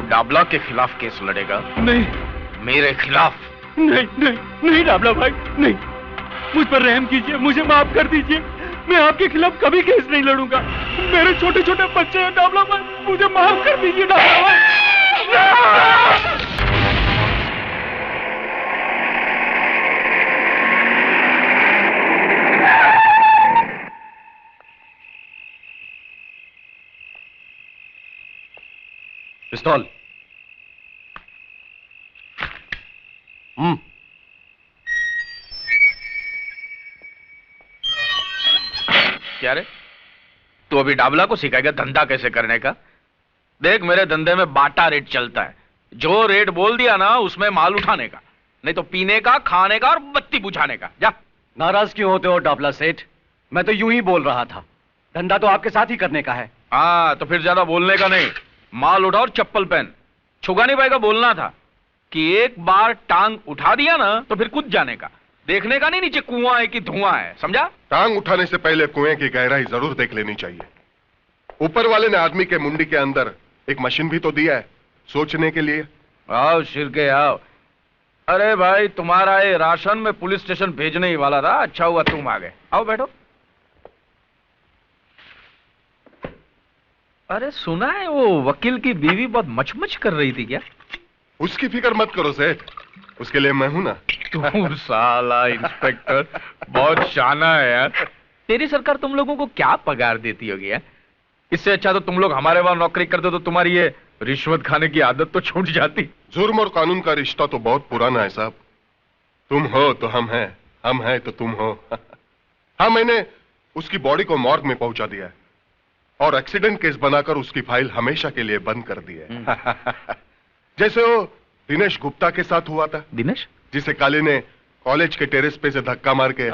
डाबला के खिलाफ केस लड़ेगा? नहीं। मेरे खिलाफ? नहीं नहीं नहीं डाबला भाई, नहीं। मुझ पर रहम कीजिए, मुझे माफ कर दीजिए। मैं आपके खिलाफ कभी केस नहीं लड़ूंगा। मेरे छोटे छोटे बच्चे हैं डाबला भाई, मुझे माफ कर दीजिए डाबला भाई। पिस्तौल। क्या रे, तू अभी डाबला को सिखाएगा धंधा कैसे करने का? देख, मेरे धंधे में बाटा रेट चलता है। जो रेट बोल दिया ना, उसमें माल उठाने का, नहीं तो पीने का, खाने का और बत्ती बुझाने का। जा। नाराज क्यों होते हो डाबला सेठ? मैं तो यूं ही बोल रहा था, धंधा तो आपके साथ ही करने का है। हाँ, तो फिर ज्यादा बोलने का नहीं, माल उठा और चप्पल पहन। छुगानी भाई का बोलना था कि एक बार टांग उठा दिया ना तो फिर कूद जाने का, देखने का नहीं नीचे कुआं है कि धुआं है, समझा? टांग उठाने से पहले कुएं की गहराई जरूर देख लेनी चाहिए। ऊपर वाले ने आदमी के मुंडी के अंदर एक मशीन भी तो दिया है सोचने के लिए। आओ शिरके आओ। अरे भाई, तुम्हारा ये राशन में पुलिस स्टेशन भेजने ही वाला था, अच्छा हुआ तुम आ गए। आओ बैठो। अरे सुना है वो वकील की बीवी बहुत मचमच कर रही थी क्या? उसकी फिक्र मत करो सेठ, उसके लिए मैं हूं ना। तू साला इंस्पेक्टर बहुत शाना है यार। तेरी सरकार तुम लोगों को क्या पगार देती होगी यार? इससे अच्छा तो तुम लोग हमारे वहां नौकरी करते तो तुम्हारी ये रिश्वत खाने की आदत तो छूट जाती। जुर्म और कानून का रिश्ता तो बहुत पुराना है साहब। तुम हो तो हम हैं तो तुम हो। हाँ, मैंने उसकी बॉडी को मॉर्ग में पहुंचा दिया है और एक्सीडेंट केस बनाकर उसकी फाइल हमेशा के लिए बंद कर दी है। जैसे वो दिनेश गुप्ता के साथ हुआ था। दिनेश? जिसे काली ने कॉलेज के टेरेस पे से धक्का मार के।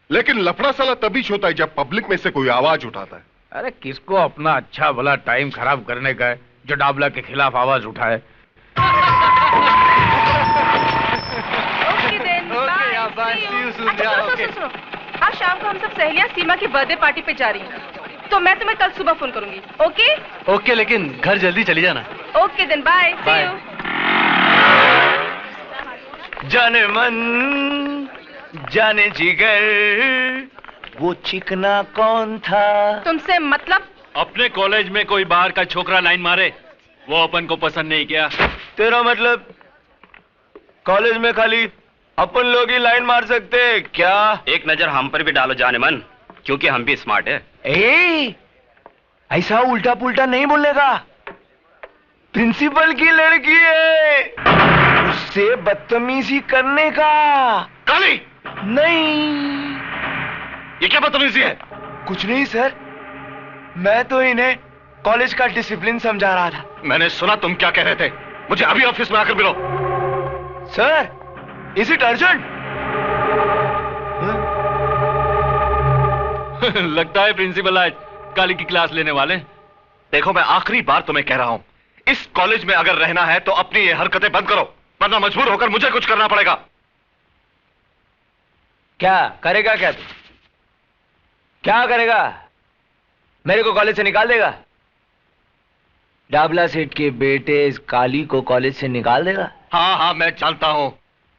लेकिन लफड़ा साला तभी होता है जब पब्लिक में से कोई आवाज उठाता है। अरे किसको अपना अच्छा भला टाइम खराब करने का है जो डाबला के खिलाफ आवाज उठाए? आज शाम को हम सब सहेलियां सीमा की बर्थडे पार्टी पे जा रही हैं, तो मैं तुम्हें कल सुबह फोन करूंगी। ओके? ओके, लेकिन घर जल्दी चली जाना। Okay then, bye. See you. जाने मन जाने जिगर, वो चिकना कौन था? तुमसे मतलब? अपने कॉलेज में कोई बाहर का छोकरा लाइन मारे, वो अपन को पसंद नहीं किया। तेरा मतलब कॉलेज में खाली अपन लोग ही लाइन मार सकते हैं क्या? एक नजर हम पर भी डालो जाने मन, क्योंकि हम भी स्मार्ट है। ऐसा उल्टा पुल्टा नहीं बोलने का। प्रिंसिपल की लड़की है, उससे बदतमीजी करने का। काली! नहीं, ये क्या बदतमीजी है? कुछ नहीं सर, मैं तो इन्हें कॉलेज का डिसिप्लिन समझा रहा था। मैंने सुना तुम क्या कह रहे थे। मुझे अभी ऑफिस में आकर मिलो। Sir, is it urgent? लगता है प्रिंसिपल आज काली की क्लास लेने वाले। देखो, मैं आखिरी बार तुम्हें कह रहा हूं, इस कॉलेज में अगर रहना है तो अपनी ये हरकतें बंद करो, वरना मजबूर होकर मुझे कुछ करना पड़ेगा। क्या करेगा? क्या करेगा? मेरे को कॉलेज से निकाल देगा? डाबला सेठ के बेटे इस काली को कॉलेज से निकाल देगा? हाँ, मैं जानता हूं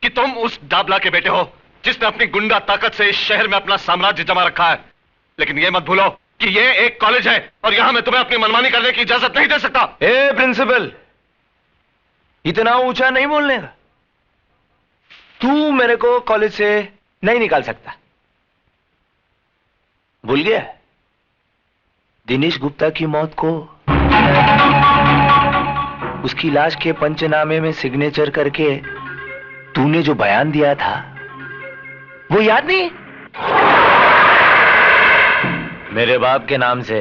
कि तुम उस डाबला के बेटे हो जिसने अपनी गुंडा ताकत से इस शहर में अपना साम्राज्य जमा रखा है। लेकिन यह मत भूलो कि यह एक कॉलेज है और यहां मैं तुम्हें अपनी मनमानी करने की इजाजत नहीं दे सकता। प्रिंसिपल, इतना ऊंचा नहीं बोलने का। तू मेरे को कॉलेज से नहीं निकाल सकता। भूल गया दिनेश गुप्ता की मौत को? उसकी लाश के पंचनामे में सिग्नेचर करके तूने जो बयान दिया था, वो याद नहीं? मेरे बाप के नाम से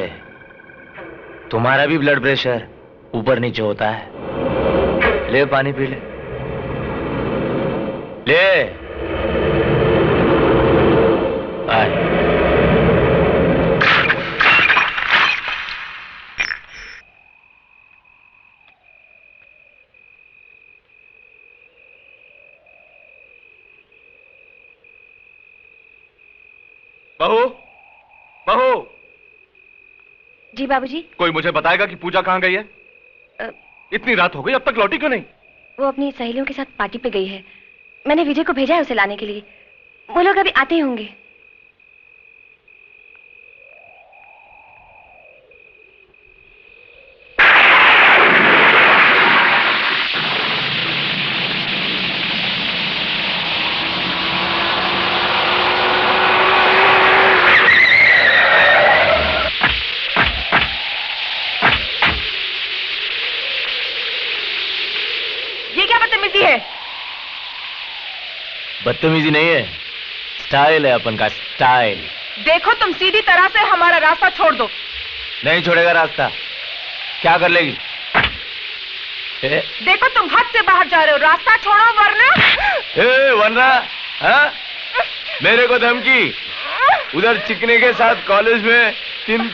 तुम्हारा भी ब्लड प्रेशर ऊपर नीचे होता है। ले पानी पी ले। आए। बहू! जी बाबूजी। कोई मुझे बताएगा कि पूजा कहां गई है? इतनी रात हो गई, अब तक लौटी क्यों नहीं? वो अपनी सहेलियों के साथ पार्टी पे गई है। मैंने विजय को भेजा है उसे लाने के लिए। वो लोग अभी आते ही होंगे। बदतमीजी नहीं है, स्टाइल है अपन का, स्टाइल। देखो तुम सीधी तरह से हमारा रास्ता छोड़ दो। नहीं छोड़ेगा रास्ता। क्या कर लेगी? देखो तुम हद से बाहर जा रहे हो, रास्ता छोड़ो वरना। वरना? हाँ? मेरे को धमकी? उधर चिकने के साथ कॉलेज में तीन।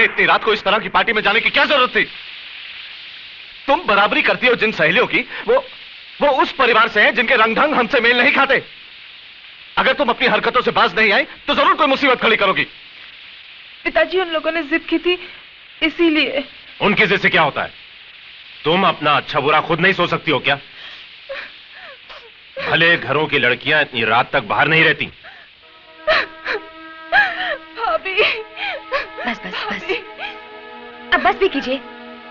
इतनी रात को इस तरह की पार्टी में जाने की क्या जरूरत थी? तुम बराबरी करती हो जिन सहेलियों की, वो उस परिवार से हैं जिनके रंग ढंग हमसे मेल नहीं खाते। अगर तुम अपनी हरकतों से बाज नहीं आई तो जरूर कोई मुसीबत खड़ी करोगी। पिताजी उन लोगों ने जिद की थी, इसीलिए। उनकी जिद से क्या होता है? तुम अपना अच्छा बुरा खुद नहीं सोच सकती हो क्या? भले घरों की लड़कियां इतनी रात तक बाहर नहीं रहती। भाभी। बस बस बस, अब बस भी कीजिए।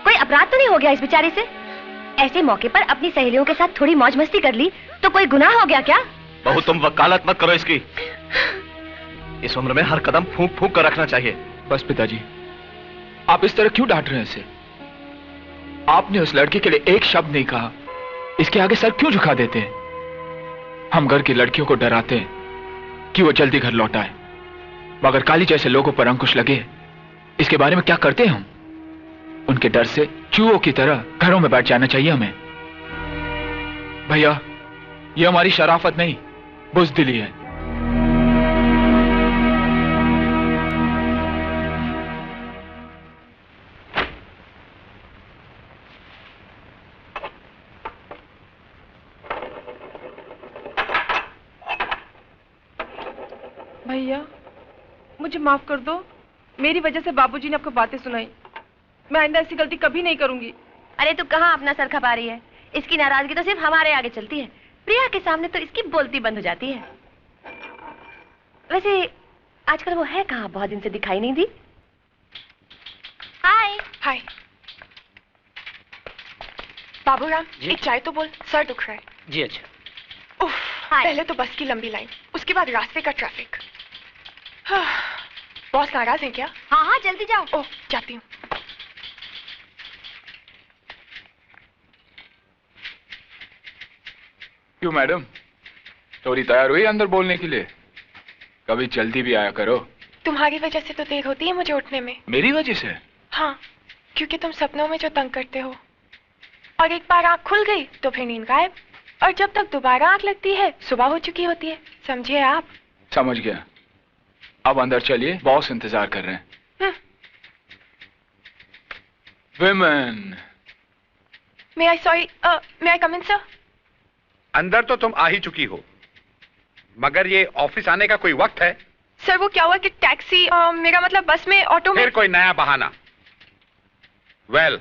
कोई अपराध तो नहीं हो गया इस बेचारे से? ऐसे मौके पर अपनी सहेलियों के साथ थोड़ी मौज मस्ती कर ली तो कोई गुनाह हो गया क्या? बहू तुम वकालत मत करो इसकी। इस उम्र में हर कदम फूंक फूंक कर रखना चाहिए। बस पिताजी, आप इस तरह क्यों डांट रहे हैं इसे? आपने उस लड़की के लिए एक शब्द नहीं कहा, इसके आगे सर क्यों झुका देते हैं? हम घर की लड़कियों को डराते हैं कि वो जल्दी घर लौट आए, मगर काली जैसे लोगों पर अंकुश लगे, इसके बारे में क्या करते हैं हम? उनके डर से चूहों की तरह घरों में बैठ जाना चाहिए हमें। भैया, ये हमारी शराफत नहीं, बुज़दिली है। भैया, मुझे माफ कर दो। मेरी वजह से बाबूजी ने आपको बातें सुनाई। मैं आइंदा ऐसी गलती कभी नहीं करूंगी। अरे तू कहाँ अपना सर खपा रही है? इसकी नाराजगी तो सिर्फ हमारे आगे चलती है, प्रिया के सामने तो इसकी बोलती बंद हो जाती है। वैसे आजकल वो है कहाँ? बहुत दिन से दिखाई नहीं दी। हाय। हाय बाबूराम, एक चाय तो बोल, सर दुख रहा है। जी अच्छा। उफ, पहले तो बस की लंबी लाइन, उसके बाद रास्ते का ट्रैफिक। बॉस नाराज है क्या? हाँ हाँ जल्दी जाओ। ओह, जाती हूँ। क्यों मैडम, थोड़ी तैयार हुई अंदर बोलने के लिए? कभी जल्दी भी आया करो। तुम्हारी वजह से तो देर होती है मुझे उठने में। मेरी वजह से? हाँ, क्योंकि तुम सपनों में जो तंग करते हो, और एक बार आंख खुल गई तो फिर नींद गायब, और जब तक दोबारा आंख लगती है सुबह हो चुकी होती है। समझे आप? समझ गया। अब अंदर चलिए, बॉस इंतजार कर रहे हैं। विमेन। मे आई कम इन सर? अंदर तो तुम आ ही चुकी हो, मगर ये ऑफिस आने का कोई वक्त है? सर वो क्या हुआ कि टैक्सी, मेरा मतलब बस में, ऑटो में। फिर कोई नया बहाना। Well,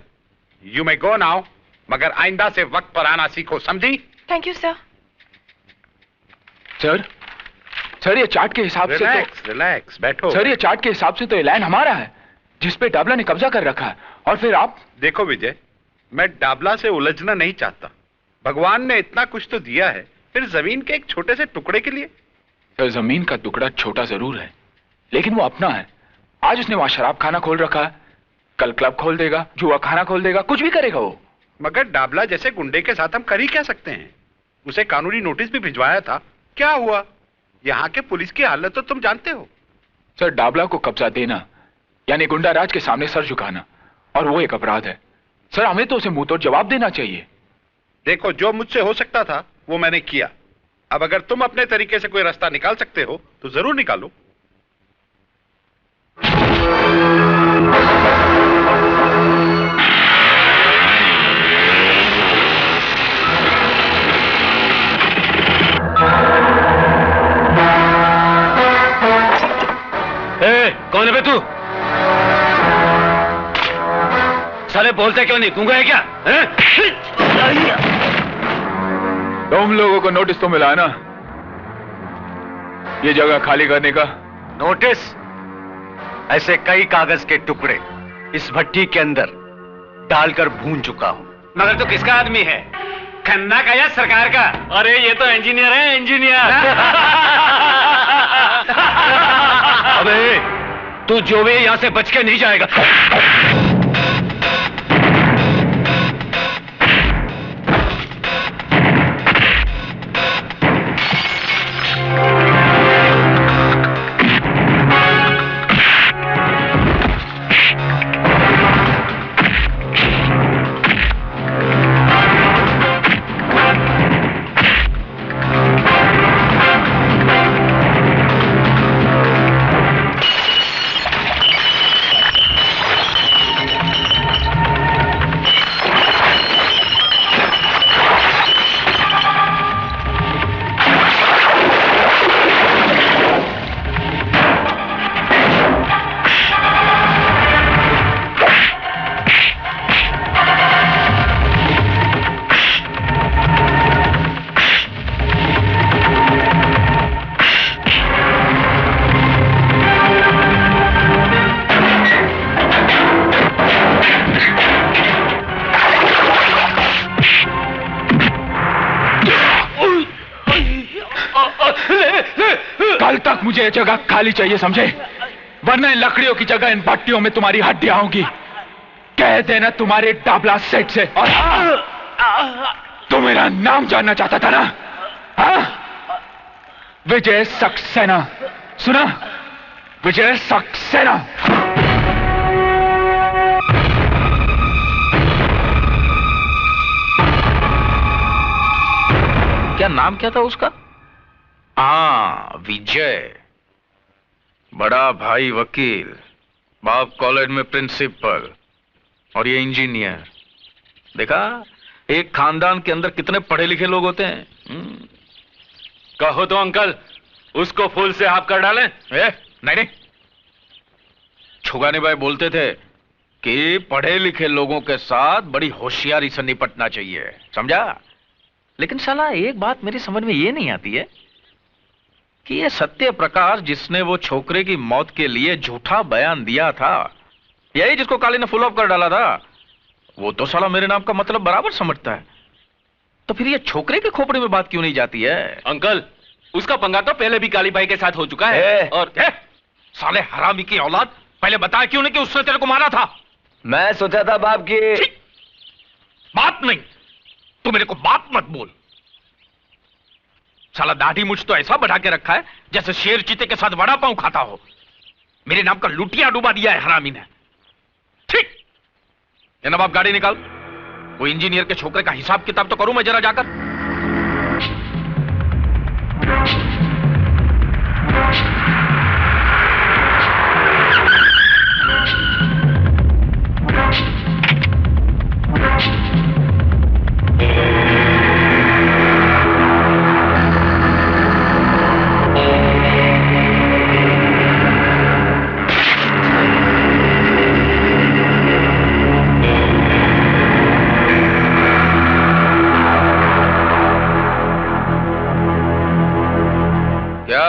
you may go now, मगर आइंदा से वक्त पर आना सीखो, समझी? Thank you sir. सर ये चार्ट के हिसाब से तो रिलैक्स बैठो। सर ये चार्ट के हिसाब से तो ये लैंड हमारा है जिस पे डाबला ने कब्जा कर रखा है, और फिर आप। देखो विजय, मैं डाबला से उलझना नहीं चाहता। भगवान ने इतना कुछ तो दिया है, फिर जमीन के एक छोटे से टुकड़े के लिए। सर जमीन का टुकड़ा छोटा जरूर है, लेकिन वो अपना है। आज उसने वहां शराब खाना खोल रखा है, कल क्लब खोल देगा, जुआ खाना खोल देगा, कुछ भी करेगा वो। मगर डाबला जैसे गुंडे के साथ हम कर ही क्या सकते हैं? उसे कानूनी नोटिस भी भिजवाया था, क्या हुआ? यहाँ के पुलिस की हालत तो तुम जानते हो। सर डाबला को कब्जा देना यानी गुंडा राज के सामने सर झुकाना, और वो एक अपराध है। सर हमें तो उसे मुंह तोड़ जवाब देना चाहिए। देखो, जो मुझसे हो सकता था वो मैंने किया। अब अगर तुम अपने तरीके से कोई रास्ता निकाल सकते हो तो जरूर निकालो। कौन है बे तू? साले बोलते क्यों नहीं? गूंगा है क्या? तुम लोगों को नोटिस तो मिला है ना ये जगह खाली करने का? नोटिस? ऐसे कई कागज के टुकड़े इस भट्टी के अंदर डालकर भून चुका हूं। मगर तू किसका आदमी है? खन्ना का या सरकार का? अरे ये तो इंजीनियर है, इंजीनियर। अबे तू जो भी यहां से बच के नहीं जाएगा। मुझे ये जगह खाली चाहिए, समझे? वरना इन लकड़ियों की जगह इन भट्टियों में तुम्हारी हड्डियां होंगी। कह देना तुम्हारे डाबला सेट से। और तो मेरा नाम जानना चाहता था ना? विजय सक्सेना, सुना? विजय सक्सेना। क्या नाम क्या था उसका? हाँ, विजय। बड़ा भाई वकील, बाप कॉलेज में प्रिंसिपल, और ये इंजीनियर। देखा, एक खानदान के अंदर कितने पढ़े लिखे लोग होते हैं। कहो तो अंकल, उसको फूल से हाफ कर डालें? नहीं, छुगाने भाई बोलते थे कि पढ़े लिखे लोगों के साथ बड़ी होशियारी से निपटना चाहिए, समझा? लेकिन साला एक बात मेरी समझ में ये नहीं आती है कि ये सत्य प्रकाश जिसने वो छोकरे की मौत के लिए झूठा बयान दिया था, यही जिसको काली ने फुल ऑफ कर डाला था, वो तो साला मेरे नाम का मतलब बराबर समझता है। तो फिर ये छोकरे के खोपड़े में बात क्यों नहीं जाती है? अंकल, उसका पंगा तो पहले भी काली भाई के साथ हो चुका है। और साले हरामी की औलाद, पहले बताया क्यों नहीं कि उसने तेरे को मारा था? मैं सोचा था बाप की बात नहीं, तू मेरे को बाप मत बोल। साला दाढ़ी मुझ तो ऐसा बढ़ा के रखा है जैसे शेर चीते के साथ वड़ा पाव खाता हो। मेरे नाम का लुटिया डुबा दिया है हरामी ने। ठीक, जनाब आप गाड़ी निकाल, वो इंजीनियर के छोकरे का हिसाब किताब तो करूं मैं जरा जाकर।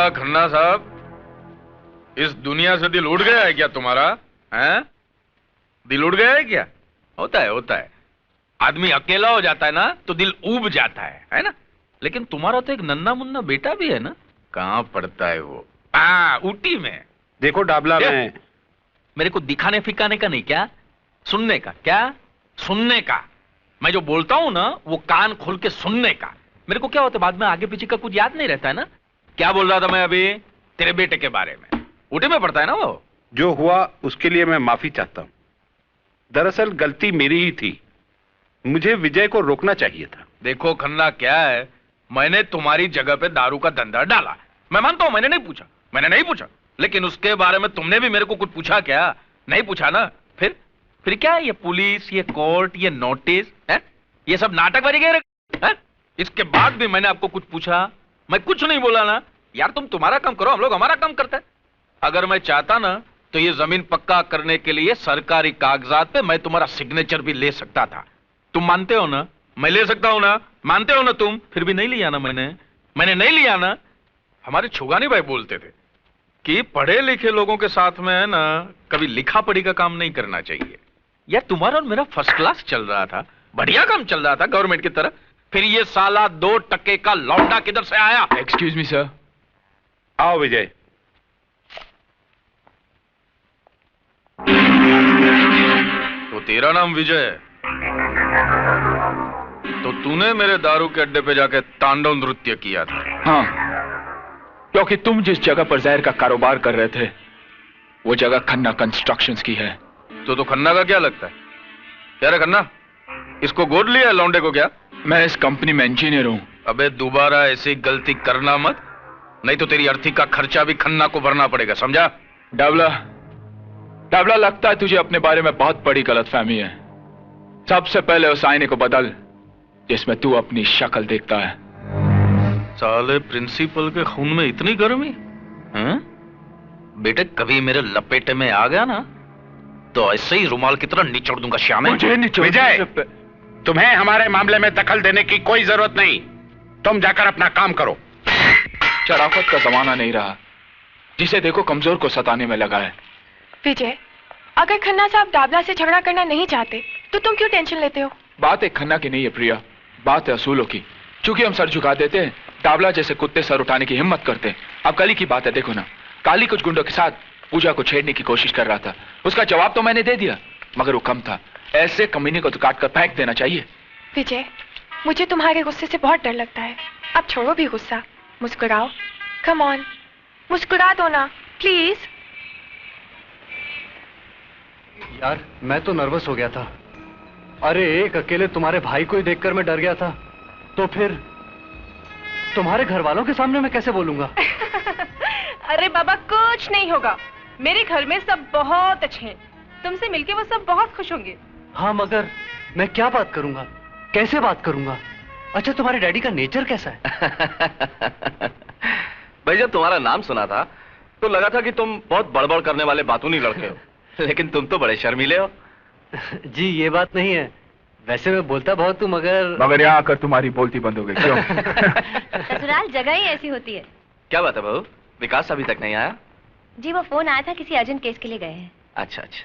खन्ना साहब, इस दुनिया से दिल उड़ गया है क्या तुम्हारा? हैं? दिल उड़ गया है क्या? होता है, होता है। आदमी अकेला हो जाता है ना तो दिल ऊब जाता है ना? लेकिन तुम्हारा तो एक नन्ना मुन्ना बेटा भी है ना? कहां पढ़ता है वो? ऊटी में। देखो डाबला, में मेरे को दिखाने फिकाने का नहीं, क्या सुनने का? क्या सुनने का? मैं जो बोलता हूं ना वो कान खोल के सुनने का। मेरे को क्या होता है बाद में आगे पीछे का कुछ याद नहीं रहता है ना। क्या बोल रहा था मैं अभी? तेरे बेटे के बारे में। ऊटी में पड़ता है ना वो। जो हुआ उसके लिए मैं माफी चाहता हूं। दरअसल गलती मेरी ही थी, मुझे विजय को रोकना चाहिए था। देखो खन्ना, क्या है, मैंने तुम्हारी जगह पे दारू का धंधा डाला, मैं मानता हूं, मैंने नहीं पूछा, लेकिन उसके बारे में तुमने भी मेरे को कुछ पूछा क्या? नहीं पूछा ना। फिर क्या है ये पुलिस, ये कोर्ट, ये नोटिस है, ये सब नाटक बन गए। इसके बाद भी मैंने आपको कुछ पूछा? मैं कुछ नहीं बोला ना। यार तुम तुम्हारा काम करो, हम लोग हमारा काम करते हैं। अगर मैं चाहता ना तो ये जमीन पक्का करने के लिए सरकारी कागजात पे मैं तुम्हारा सिग्नेचर भी ले सकता था। तुम मानते हो ना? मैं ले सकता हूं ना? मानते हो ना तुम? फिर भी नहीं लिया ना मैंने नहीं लिया ना। हमारे छुगानी भाई बोलते थे कि पढ़े लिखे लोगों के साथ में है ना कभी लिखा पढ़ी का काम नहीं करना चाहिए। यार तुम्हारा और मेरा फर्स्ट क्लास चल रहा था, बढ़िया काम चल रहा था गवर्नमेंट की तरह। फिर ये साला 2 टके का लौंडा किधर से आया? Excuse me sir. आओ विजय। तो तेरा नाम विजय है, तो तूने मेरे दारू के अड्डे पे जाके तांडव नृत्य किया था? हाँ, क्योंकि तुम जिस जगह पर जहर का कारोबार कर रहे थे वो जगह खन्ना कंस्ट्रक्शंस की है। तो खन्ना का क्या लगता है? क्या रे खन्ना, इसको गोद लिया है लौंडे को क्या? मैं इस कंपनी में इंजीनियर हूं। अबे दोबारा ऐसी गलती करना मत, नहीं तो तेरी अर्थी का खर्चा भी खन्ना को भरना पड़ेगा, समझा? डाबला, लगता है तुझे अपने बारे में बहुत बड़ी गलतफहमी है। सबसे पहले उस आईने को बदल जिसमें तू अपनी शक्ल देखता है। साले प्रिंसिपल के खून में इतनी गर्मी? बेटे कभी मेरे लपेटे में आ गया ना तो ऐसे ही रुमाल की तरह निचोड़ दूंगा श्याम। विजय, तुम्हें हमारे मामले में दखल देने की कोई जरूरत नहीं। तुम जाकर अपना काम करो। शराफत का जमाना नहीं रहा, जिसे देखो कमजोर को सताने में लगा है। विजय, अगर खन्ना साहब डाबला से झगड़ा करना नहीं चाहते तो तुम क्यों टेंशन लेते हो? बात एक खन्ना की नहीं है प्रिया, बात है असूलों की। चूंकि हम सर झुका देते हैं, डाबला जैसे कुत्ते सर उठाने की हिम्मत करते हैं। अब कल ही की बात है, देखो ना, काली कुछ गुंडों के साथ पूजा को छेड़ने की कोशिश कर रहा था। उसका जवाब तो मैंने दे दिया, मगर वो कम था। ऐसे कमीने को तो काट कर फेंक देना चाहिए। विजय, मुझे तुम्हारे गुस्से से बहुत डर लगता है। अब छोड़ो भी गुस्सा, मुस्कुराओ। कम ऑन, मुस्कुरा दो ना प्लीज। यार मैं तो नर्वस हो गया था। अरे एक अकेले तुम्हारे भाई को ही देखकर मैं डर गया था, तो फिर तुम्हारे घर वालों के सामने मैं कैसे बोलूंगा? अरे बाबा कुछ नहीं होगा, मेरे घर में सब बहुत अच्छे हैं। तुमसे मिलके वो सब बहुत खुश होंगे। हाँ मगर मैं क्या बात करूंगा, कैसे बात करूंगा? अच्छा तुम्हारे डैडी का नेचर कैसा है? भाई जब तुम्हारा नाम सुना था तो लगा था कि तुम बहुत बड़बड़ करने वाले बातूनी लड़के हो, लेकिन तुम तो बड़े शर्मीले हो। जी ये बात नहीं है, वैसे मैं बोलता बहुत हूँ मगर यहाँ आकर तुम्हारी बोलती बंद हो गई क्यों? ससुराल जगह ही ऐसी होती है। क्या बात है बहू, विकास अभी तक नहीं आया? जी वो फोन आया था, किसी अर्जेंट केस के लिए गए हैं। अच्छा अच्छा।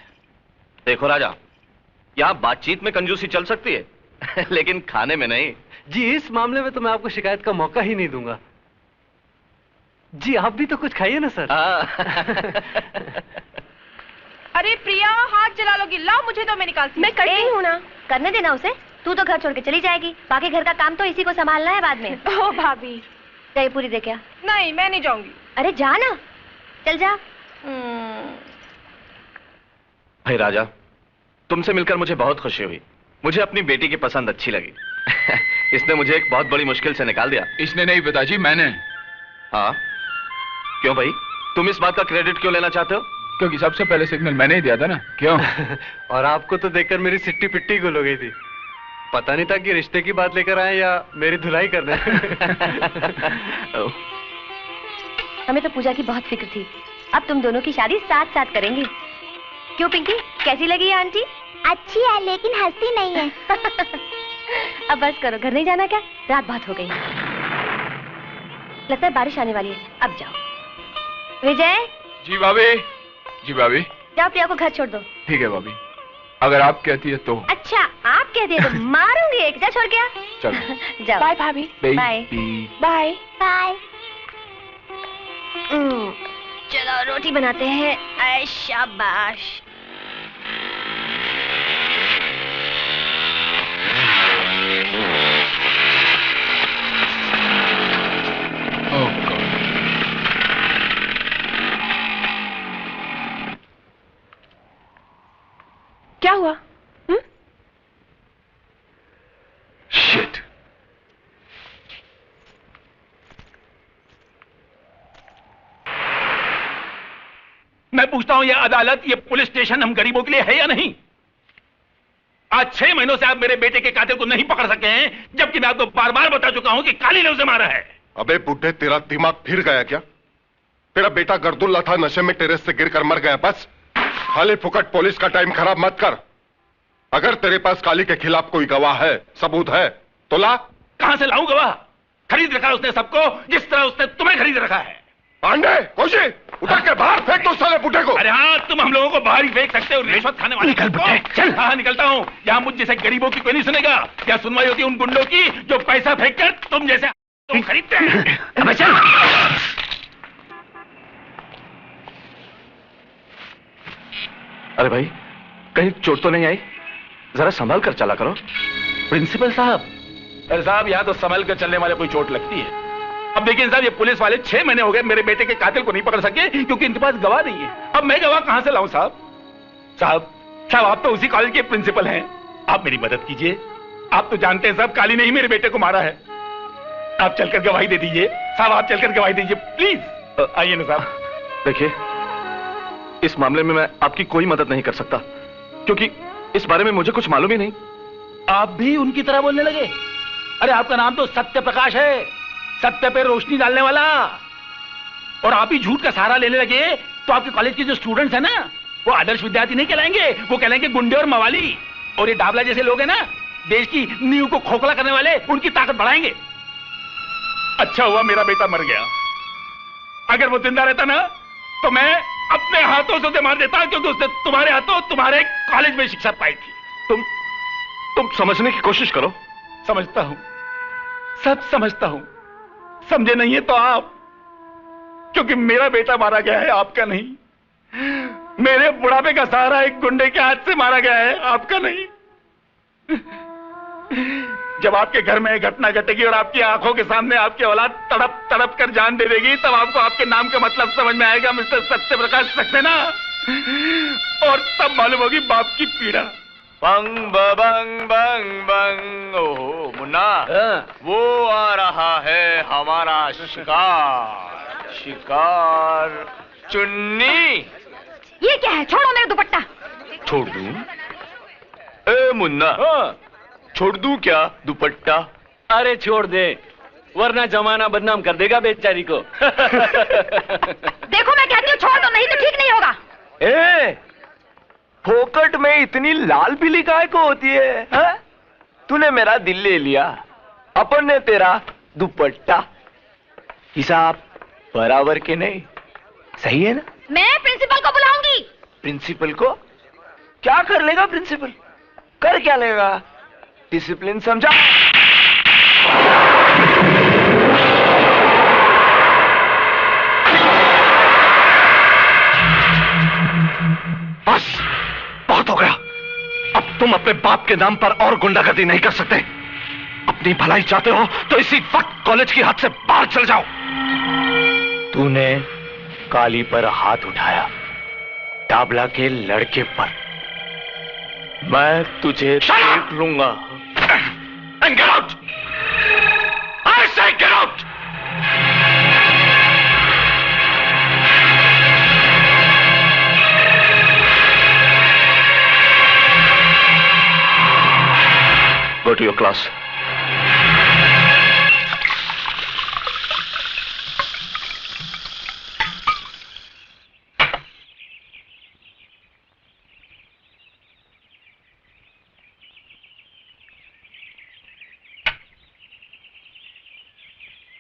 देखो राजा, यहाँ बातचीत में कंजूसी चल सकती है लेकिन खाने में नहीं। जी इस मामले में तो मैं आपको शिकायत का मौका ही नहीं दूंगा। जी आप भी तो कुछ खाइए ना सर। अरे प्रिया हाथ जला लोगी, लाओ मुझे तो मैं निकालती। मैं करती हूँ ना, करने देना उसे। तू तो घर छोड़ के चली जाएगी, बाकी घर का काम तो इसी को संभालना है बाद में। ओ भाभी, दही पूरी दे क्या? नहीं मैं नहीं जाऊंगी। अरे जा ना, चल जा। भाई राजा, तुमसे मिलकर मुझे बहुत खुशी हुई। मुझे अपनी बेटी की पसंद अच्छी लगी। इसने मुझे एक बहुत बड़ी मुश्किल से निकाल दिया। इसने नहीं पिताजी, मैंने। हाँ? क्यों भाई, तुम इस बात का क्रेडिट क्यों लेना चाहते हो? क्योंकि सबसे पहले सिग्नल मैंने ही दिया था ना। क्यों? और आपको तो देखकर मेरी सिट्टी पिट्टी गुल हो गई थी। पता नहीं था कि रिश्ते की बात लेकर आए या मेरी धुलाई करने। हमें तो पूजा की बहुत फिक्र थी। अब तुम दोनों की शादी साथ साथ करेंगे। क्यों पिंकी, कैसी लगी है आंटी? अच्छी है लेकिन हंसती नहीं है। अब बस करो, घर नहीं जाना क्या? रात बहुत हो गई। लगता है बारिश आने वाली है, अब जाओ। विजय। जी भाभी। जी भाभी। जाओ प्रिया को घर छोड़ दो। ठीक है भाभी, अगर आप कहती है तो। अच्छा, आप कहती है तो मारूंगी एक। जा छोड़ गया। चलो जाओ। बाय भाभी। Bye bye bye. चलो रोटी बनाते हैं। आय शाबाश। क्या हुआ? शिट। मैं पूछता हूं, ये अदालत, ये पुलिस स्टेशन हम गरीबों के लिए है या नहीं? आज 6 महीनों से आप मेरे बेटे के कातिल को नहीं पकड़ सके हैं, जबकि मैं आपको बार बार बता चुका हूं कि काली ने उसे मारा है। अबे बुड्ढे, तेरा दिमाग फिर गया क्या? तेरा बेटा गर्दुल्ला था, नशे में टेरेस से गिरकर मर गया। बस खाली फुकट पुलिस का टाइम खराब मत कर। अगर तेरे पास काली के खिलाफ कोई गवाह है, सबूत है, तो ला। कहां से लाऊं गवाह? खरीद रखा उसने सबको, जिस तरह उसने तुम्हें खरीद रखा है। पांडे, कोशी, उठा के बाहर फेंक दो साले बुड्ढे को। अरे हाँ, तुम हम लोगों को बाहर ही फेंक सकते हो, रिश्वत खाने वाले। निकल बुड्ढे, चल। हाँ, निकलता हूँ। यहाँ मुझ जैसे गरीबों की कोई नहीं सुनेगा। क्या सुनवाई होती है उन गुंडों की जो पैसा फेंक कर तुम जैसे तुम खरीदते हैं। अब चल। अरे भाई, कहीं चोट तो नहीं आई? जरा संभाल कर चला करो। प्रिंसिपल साहब। अरे साहब, यहाँ तो संभल कर चलने वाले कोई चोट लगती है। अब देखिए साहब, ये पुलिस वाले 6 महीने हो गए मेरे बेटे के कातिल को नहीं पकड़ सके क्योंकि इनके पास गवाह नहीं है। अब मैं गवाह कहां से लाऊं साहब? साहब आप तो उसी कॉलेज के प्रिंसिपल हैं, आप मेरी मदद कीजिए। आप तो जानते हैं साहब, काली ने ही मेरे बेटे को मारा है। आप चलकर गवाही दे दीजिए साहब, आप चलकर गवाही दीजिए प्लीज। आइए ना साहब। देखिए, इस मामले में मैं आपकी कोई मदद नहीं कर सकता क्योंकि इस बारे में मुझे कुछ मालूम ही नहीं। आप भी उनकी तरह बोलने लगे? अरे आपका नाम तो सत्य प्रकाश है, सत्य पे रोशनी डालने वाला। और आप ही झूठ का सहारा लेने लगे तो आपके कॉलेज के जो स्टूडेंट्स हैं ना, वो आदर्श विद्यार्थी नहीं कहलाएंगे, वो कहलाएंगे गुंडे और मवाली। और ये डाबला जैसे लोग हैं ना, देश की नींव को खोखला करने वाले, उनकी ताकत बढ़ाएंगे। अच्छा हुआ मेरा बेटा मर गया। अगर वो जिंदा रहता ना तो मैं अपने हाथों से उसे मार देता, क्योंकि उसने तुम्हारे हाथों तुम्हारे कॉलेज में शिक्षा पाई थी। तुम समझने की कोशिश करो। समझता हूं, सब समझता हूं। समझे नहीं है तो आप, क्योंकि मेरा बेटा मारा गया है, आपका नहीं। मेरे बुढ़ापे का सहारा एक गुंडे के हाथ से मारा गया है, आपका नहीं। जब आपके घर में घटना घटेगी और आपकी आंखों के सामने आपकी औलाद तड़प तड़प कर जान दे देगी, तब आपको आपके नाम का मतलब समझ में आएगा, मिस्टर सत्य प्रकाश सक्सेना। और तब मालूम होगी बाप की पीड़ा। बंग बंग बंग बंग। ओहो मुन्ना, वो आ रहा है हमारा शिकार। शिकार चुन्नी। ये क्या है? छोड़ो मेरा दुपट्टा। छोड़ दूं? ए मुन्ना, छोड़ दूं क्या दुपट्टा? अरे छोड़ दे, वरना जमाना बदनाम कर देगा बेचारी को। देखो मैं कहती हूँ छोड़ दो, नहीं तो ठीक नहीं होगा। ए, फोकट में इतनी लाल पीली काय को होती है? हा? तूने मेरा दिल ले लिया, अपन ने तेरा दुपट्टा। हिसाब बराबर के नहीं, सही है ना? मैं प्रिंसिपल को बुलाऊंगी। प्रिंसिपल को? क्या कर लेगा प्रिंसिपल? कर क्या लेगा? डिसिप्लिन समझा? बस बहुत हो गया। अब तुम अपने बाप के नाम पर और गुंडागर्दी नहीं कर सकते। अपनी भलाई चाहते हो तो इसी वक्त कॉलेज की हद से बाहर चल जाओ। तूने काली पर हाथ उठाया, डाबला के लड़के पर, मैं तुझे देख लूंगा। And get out! I say get out! Go to your class.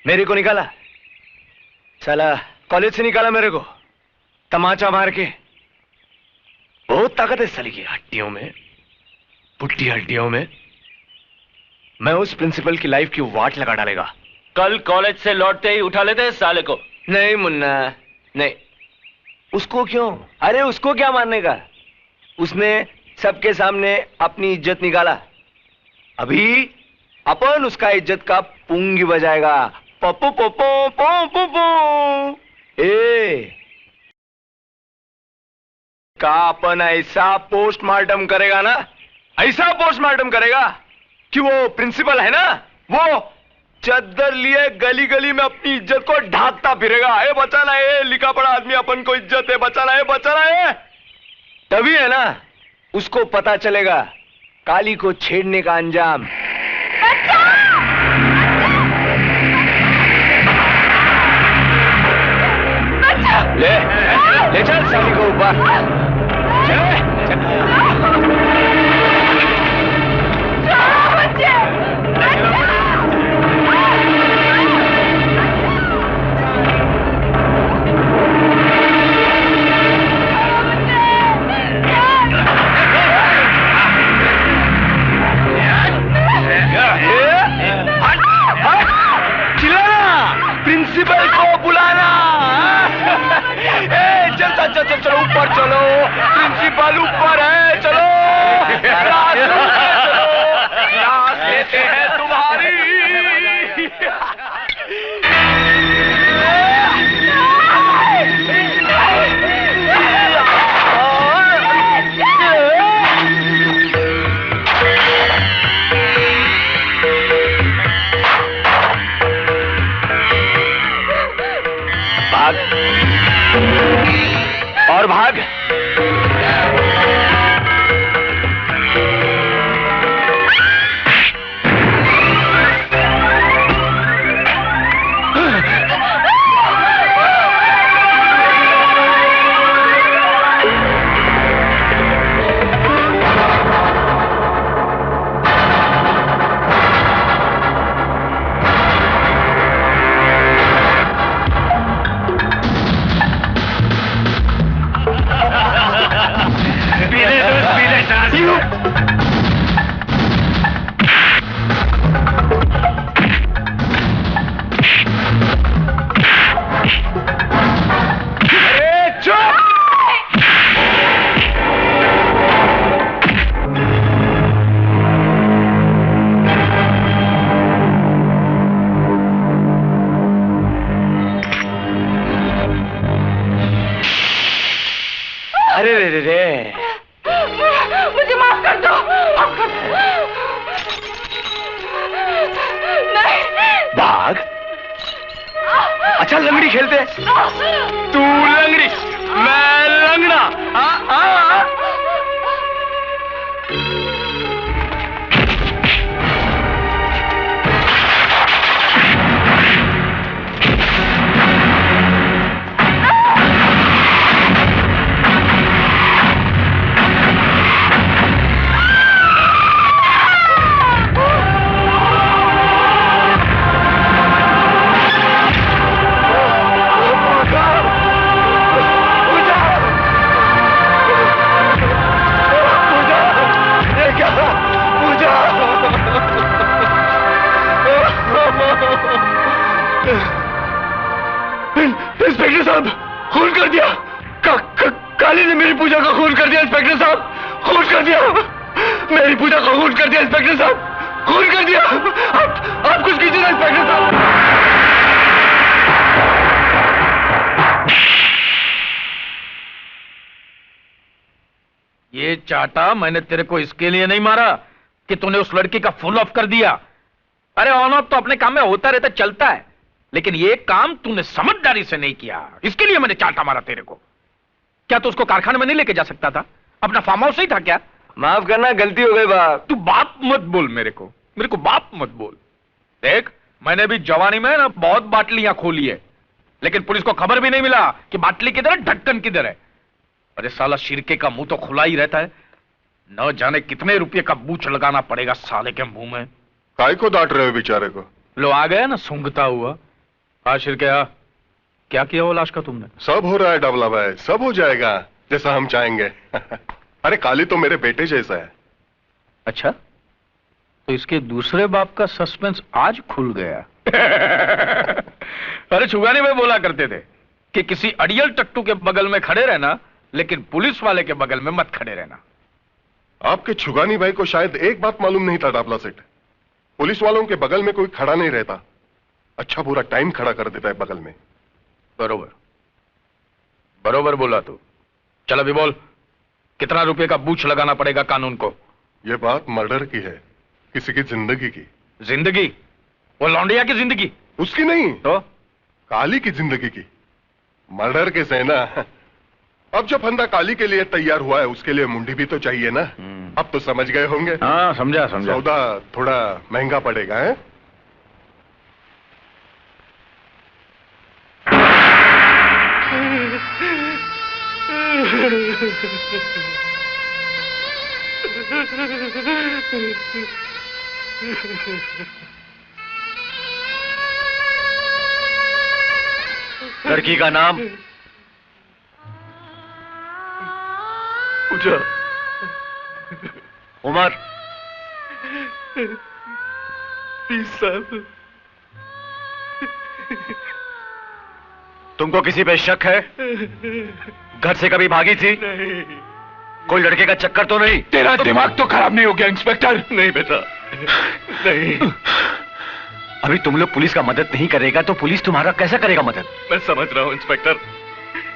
मेरे को निकाला, साला कॉलेज से निकाला मेरे को तमाचा मार के। बहुत ताकत है साली की हड्डियों में, पुट्टी हड्डियों में। मैं उस प्रिंसिपल की लाइफ की वाट लगा डालेगा। कल कॉलेज से लौटते ही उठा लेते हैं साले को। नहीं मुन्ना, नहीं। उसको क्यों? अरे उसको क्या मारने का? उसने सबके सामने अपनी इज्जत निकाला। अभी अपन उसका इज्जत का पुंगी बजाएगा। पप्पू पप्पू पप्पू पप्पू। ए का अपन ऐसा पोस्टमार्टम करेगा ना, ऐसा पोस्टमार्टम करेगा कि वो प्रिंसिपल है ना, वो चद्दर लिए गली गली में अपनी इज्जत को ढांकता फिरेगा। ए बचाना है, लिखा पड़ा आदमी अपन को इज्जत है, बचाना है, बचाना है। तभी है ना उसको पता चलेगा काली को छेड़ने का अंजाम। ले चल साली को ऊपर। प्रिंसिपल को बुलाना। चलो ऊपर चलो, प्रिंसिपल ऊपर है, चलो क्लास लेते हैं तुम्हारी। भाग और भाग। मुझे माफ कर दो, माफ कर दो। नहीं। भाग। अच्छा लंगड़ी खेलते? तू लंगड़ी, मैं लंगड़ा। इंस्पेक्टर साहब, खून कर दिया। काली ने मेरी पूजा का खून कर दिया इंस्पेक्टर साहब, खून कर दिया। मेरी पूजा का खून कर दिया इंस्पेक्टर साहब, खून कर दिया। आप कुछ कीजिए ना इंस्पेक्टर साहब। ये चाटा मैंने तेरे को इसके लिए नहीं मारा कि तूने उस लड़की का फुल ऑफ कर दिया। अरे ऑन ऑफ तो अपने काम में होता रहता, चलता है, लेकिन ये काम तूने समझदारी से नहीं किया, इसके लिए मैंने चाटा मारा तेरे को। क्या तू उसको कारखाने में नहीं लेके जा सकता था? अपना फार्म हाउस ही था क्या? माफ करना, गलती हो गई बाप। तू बाप मत बोल मेरे को बाप मत बोल। देख, मैंने भी जवानी में ना बहुत बाटलियां खोली है, लेकिन पुलिस को खबर भी नहीं मिला कि बाटली किधर है, ढक्कन किधर है। अरे साला शिरके का मुंह तो खुला ही रहता है, न जाने कितने रुपये का बूच लगाना पड़ेगा साले के मुंह में। काय को डांट रहे हो बेचारे को? लो आ गया ना सूंघता हुआ। शिरके क्या किया वो लाश का तुमने? सब हो रहा है डबला भाई, सब हो जाएगा जैसा हम चाहेंगे। अरे काली तो मेरे बेटे जैसा है। अच्छा, तो इसके दूसरे बाप का सस्पेंस आज खुल गया। अरे छुगानी भाई बोला करते थे कि किसी अड़ियल टट्टू के बगल में खड़े रहना, लेकिन पुलिस वाले के बगल में मत खड़े रहना। आपके छुगानी भाई को शायद एक बात मालूम नहीं था डाबला सेठ, पुलिस वालों के बगल में कोई खड़ा नहीं रहता, अच्छा पूरा टाइम खड़ा कर देता है बगल में। बरोबर बरोबर बोला तू। चल अभी बोल, कितना रुपए का बूच लगाना पड़ेगा कानून को? यह बात मर्डर की है, किसी की जिंदगी की। जिंदगी? वो लौंडिया की जिंदगी? उसकी नहीं तो काली की जिंदगी की। मर्डर के सेना, अब जो फंदा काली के लिए तैयार हुआ है उसके लिए मुंडी भी तो चाहिए ना। अब तो समझ गए होंगे। हाँ समझा। सौदा थोड़ा महंगा पड़ेगा है? लड़की का नाम? पूजा। उम्र? 30 साल। तुमको किसी पे शक है? घर से कभी भागी थी? नहीं। कोई लड़के का चक्कर तो नहीं? तेरा दिमाग तो खराब नहीं हो गया इंस्पेक्टर? नहीं बेटा, नहीं। अभी तुम लोग पुलिस का मदद नहीं करेगा तो पुलिस तुम्हारा कैसा करेगा मदद? मैं समझ रहा हूं इंस्पेक्टर,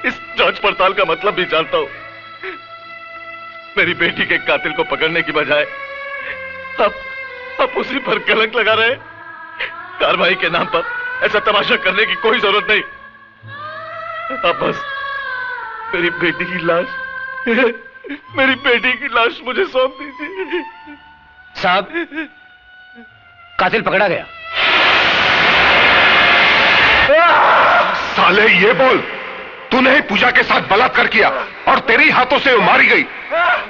इस जांच पड़ताल का मतलब भी जानता हूं। मेरी बेटी के कातिल को पकड़ने की बजाय आप उसी पर कलंक लगा रहे। कार्रवाई के नाम पर ऐसा तमाशा करने की कोई जरूरत नहीं। अब बस मेरी बेटी की लाश मुझे सौंप दीजिए। साहब, कातिल पकड़ा गया। साले ये बोल, तूने ही पूजा के साथ बलात्कार किया और तेरी हाथों से वो मारी गई।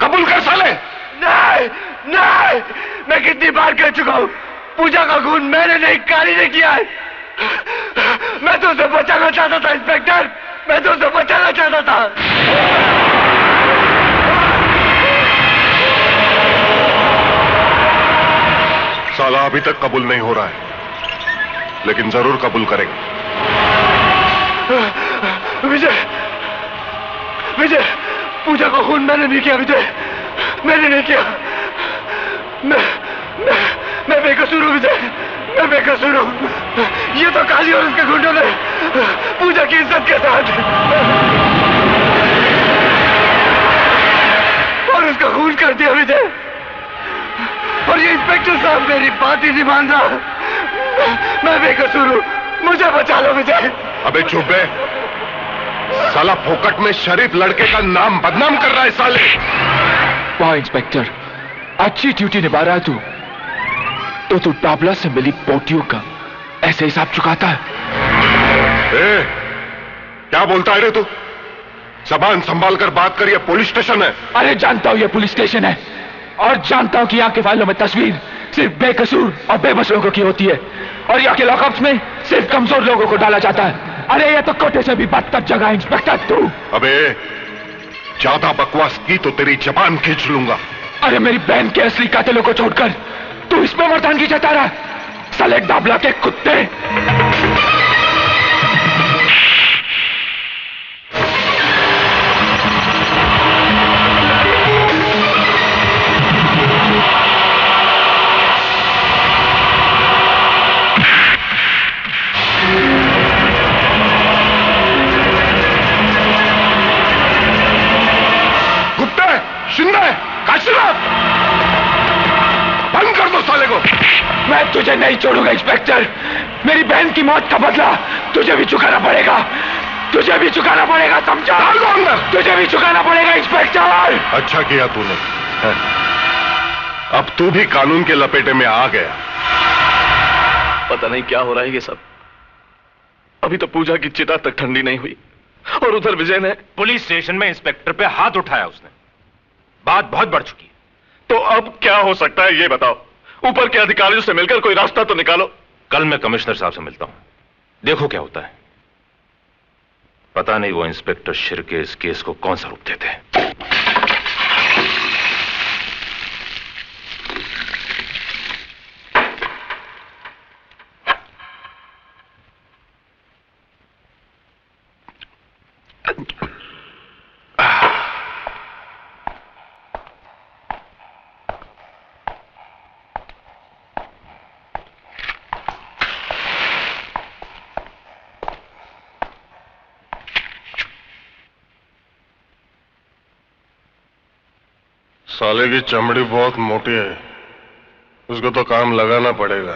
कबूल कर साले। नहीं, मैं कितनी बार कह चुका हूं, पूजा का खून मैंने नहीं, काली ने किया है। मैं तो उसे बचाना चाहता था इंस्पेक्टर, मैं तो उसे बचाना चाहता था। साला अभी तक कबूल नहीं हो रहा है, लेकिन जरूर कबूल करेगा। विजय, पूजा का खून मैंने नहीं किया विजय, मैंने नहीं किया। मैं बेकसूर हूं विजय, मैं बेकसूर हूं। ये तो काली और उसके गुंडों ने पूजा की इज्जत के साथ और उसका खून कर दिया विजय। और ये इंस्पेक्टर साहब मेरी बात ही नहीं मान रहा। मैं बेकसूर हूं, मुझे बचा लो विजय। अबे चुप है, साला फोकट में शरीफ लड़के का नाम बदनाम कर रहा है साले। वाह इंस्पेक्टर, अच्छी ड्यूटी निभा रहा है तो तू डाबला से मिली पोटियों का ऐसे हिसाब चुकाता है? क्या बोलता है रे तू? जबान संभाल कर बात कर, ये पुलिस स्टेशन है। अरे जानता हूं ये पुलिस स्टेशन है, और जानता हूं कि यहाँ के फाइलों में तस्वीर सिर्फ बेकसूर और बेबस लोगों की होती है, और यहाँ के लॉकअप्स में सिर्फ कमजोर लोगों को डाला जाता है। अरे ये तो कोटे से भी बदतर जगह इंस्पेक्टर तू। अबे ज्यादा बकवास की तो तेरी जबान खींच लूंगा। अरे मेरी बहन के असली कातिलों को छोड़कर तू इसमें मर्दानगी जता रहा, साले डाबला के कुत्ते। गुप्ता, शिंदे, मैं तुझे नहीं छोड़ूंगा इंस्पेक्टर। मेरी बहन की मौत का बदला तुझे भी चुकाना पड़ेगा, तुझे भी चुकाना पड़ेगा, समझा? तुझे भी चुकाना पड़ेगा इंस्पेक्टर। अच्छा किया तूने, अब तू भी कानून के लपेटे में आ गया। पता नहीं क्या हो रहा है ये सब। अभी तो पूजा की चिता तक ठंडी नहीं हुई और उधर विजय ने पुलिस स्टेशन में इंस्पेक्टर पे हाथ उठाया उसने। बात बहुत बढ़ चुकी है। तो अब क्या हो सकता है ये बताओ? ऊपर के अधिकारियों से मिलकर कोई रास्ता तो निकालो। कल मैं कमिश्नर साहब से मिलता हूं, देखो क्या होता है। पता नहीं वो इंस्पेक्टर शिर्के इस केस को कौन सा रूप देते हैं। साले की चमड़ी बहुत मोटी है, उसको तो काम लगाना पड़ेगा।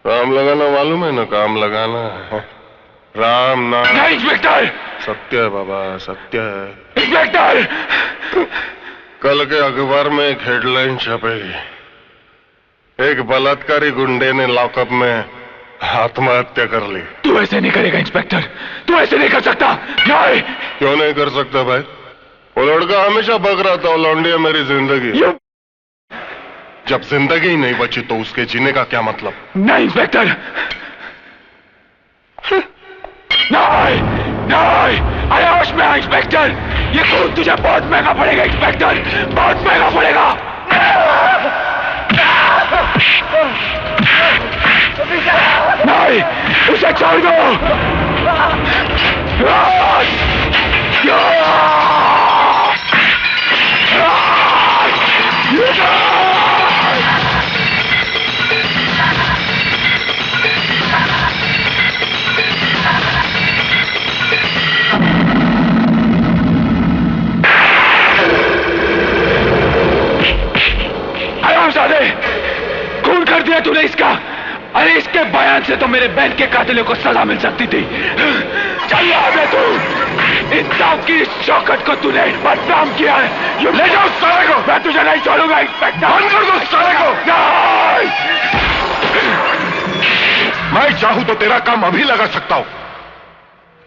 काम लगाना मालूम है ना? काम लगाना है। राम नाम। नहीं इंस्पेक्टर। सत्य है बाबा, सत्य है इंस्पेक्टर। कल के अखबार में एक हेडलाइन छपेगी, एक बलात्कारी गुंडे ने लॉकअप में आत्महत्या कर ली। तू ऐसे नहीं करेगा इंस्पेक्टर, तू ऐसे नहीं कर सकता। नहीं। क्यों नहीं कर सकता भाई? वो लड़का हमेशा बक रहा था, लौंडिया मेरी जिंदगी। जब जिंदगी ही नहीं बची तो उसके जीने का क्या मतलब? नहीं इंस्पेक्टर, नहीं नहीं, अरे होश में आ इंस्पेक्टर, ये खून तुझे बहुत महंगा पड़ेगा इंस्पेक्टर, बहुत महंगा पड़ेगा। नहीं, उसे छोड़ दो। खून कर दिया तूने इसका। अरे इसके बयान से तो मेरे बहन के कातिलों को सजा मिल सकती थी। चल रहा तू, इंसाफ की इस शौकत को तूने बदनाम किया है। ले जाओ सारे को। मैं तुझे नहीं छोड़ूंगा इंस्पेक्टर। बंद कर दो सारे को। नहीं। मैं चाहूं तो तेरा काम अभी लगा सकता हूं,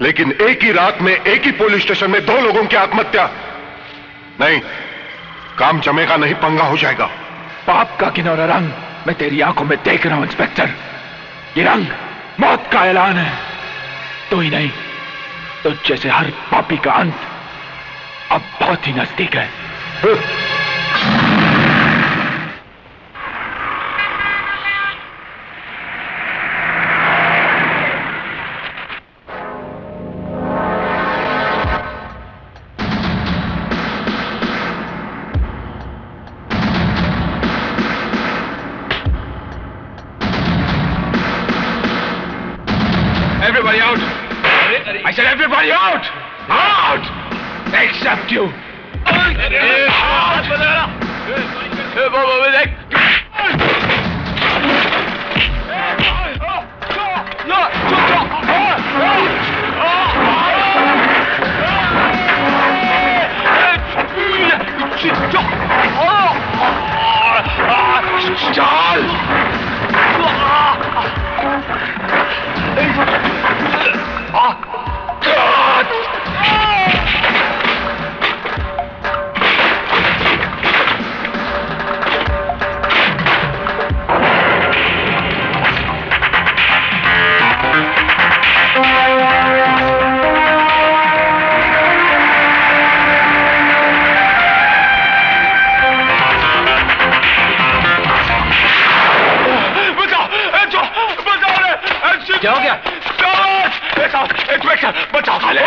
लेकिन एक ही रात में एक ही पुलिस स्टेशन में 2 लोगों की आत्महत्या नहीं, काम जमेगा नहीं, पंगा हो जाएगा। पाप का किनौरा रंग मैं तेरी आंखों में देख रहा हूं इंस्पेक्टर। ये रंग मौत का ऐलान है। तो ही नहीं तो जैसे हर पापी का अंत अब बहुत ही नजदीक है। Everybody out! I said everybody out! Out! Except you! क्या हो गया? बचाओ साले!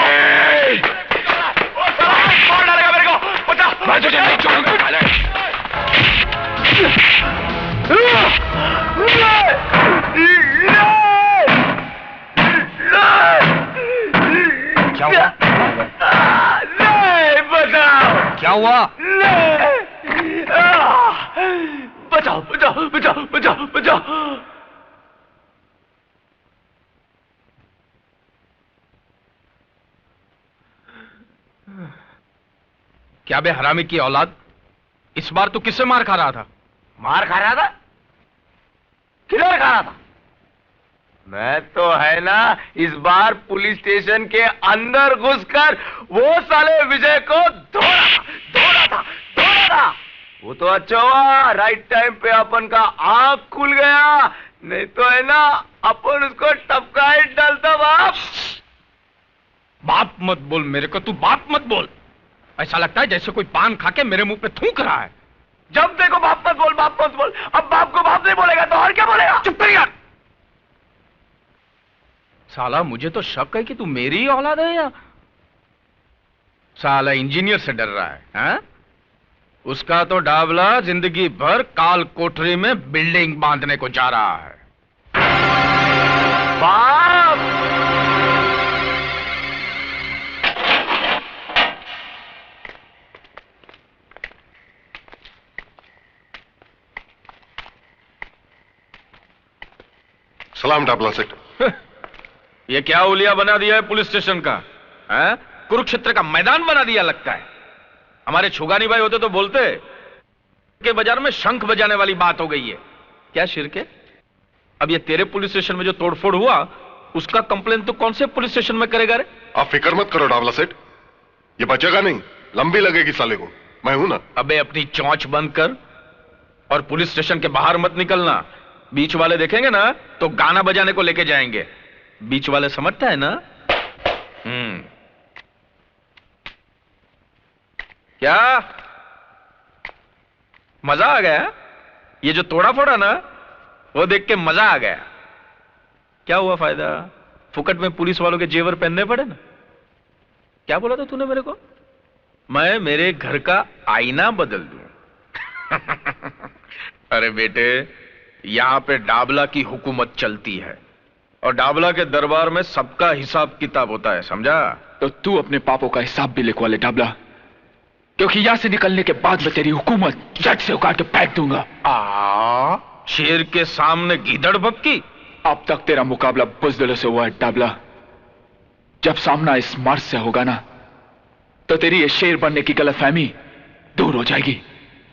मार डालेगा मेरे को! बचाओ! मैं तुझे नहीं छोड़ूंगा साले! क्या हुआ? नहीं, बताओ! क्या हुआ? नहीं! बचाओ बचाओ बचाओ बचाओ बचाओ। क्या बे हरामी की औलाद, इस बार तू किससे मार खा रहा था? मार खा रहा था? किधर खा रहा था? मैं तो है ना इस बार पुलिस स्टेशन के अंदर घुसकर वो साले विजय को धोड़ा था। वो तो अच्छा हुआ राइट टाइम पे अपन का आंख खुल गया, नहीं तो है ना अपन उसको टपका ही डालता। बाप मत बोल मेरे को, तू बाप मत बोल। ऐसा लगता है जैसे कोई पान खा के मेरे मुंह पे थूक रहा है। जब देखो बाप मत बोल बाप मत बोल। अब बाप को बाप नहीं बोलेगा तो और क्या बोलेगा? चुप कर यार। साला मुझे तो शक है कि तू मेरी ही औलाद है या साला इंजीनियर से डर रहा है, हा? उसका तो डाबला जिंदगी भर काल कोठरी में बिल्डिंग बांधने को जा रहा है। बाप सलाम डाबला सेठ। ये क्या उलिया बना दिया है पुलिस स्टेशन का, है? कुरुक्षेत्र का मैदान बना दिया लगता है। हमारे छुगानी भाई होते तो बोलते के बाजार में शंख बजाने वाली बात हो गई है। क्या शिरके, अब ये तेरे पुलिस स्टेशन में जो तोड़फोड़ हुआ उसका कंप्लेन तो कौन से पुलिस स्टेशन में करेगा रे? आप फिक्र मत करो डाबला सेठ, ये बचेगा नहीं, लंबी लगेगी साले को, मैं हूं ना। अबे अपनी चौंच बंद कर और पुलिस स्टेशन के बाहर मत निकलना। बीच वाले देखेंगे ना तो गाना बजाने को लेके जाएंगे। बीच वाले समझता है ना? क्या मजा आ गया? ये जो तोड़ा फोड़ा ना वो देख के मजा आ गया। क्या हुआ फायदा? फुकट में पुलिस वालों के जेवर पहनने पड़े ना। क्या बोला था तूने मेरे को? मैं मेरे घर का आईना बदल दूं? अरे बेटे, यहां पे डाबला की हुकूमत चलती है और डाबला के दरबार में सबका हिसाब किताब होता है, समझा? तो तू अपने पापों का हिसाब भी लिखवा ले डाबला, क्योंकि यहां से निकलने के बाद मैं तेरी हुकूमत जट से उखाड़ के फेंक दूंगा। शेर के सामने गीदड़ भपकी? अब तक तेरा मुकाबला बुज़दिलों से हुआ है डाबला। जब सामना इस मर्द से होगा ना तो तेरी ये शेर बनने की गलतफहमी दूर हो जाएगी।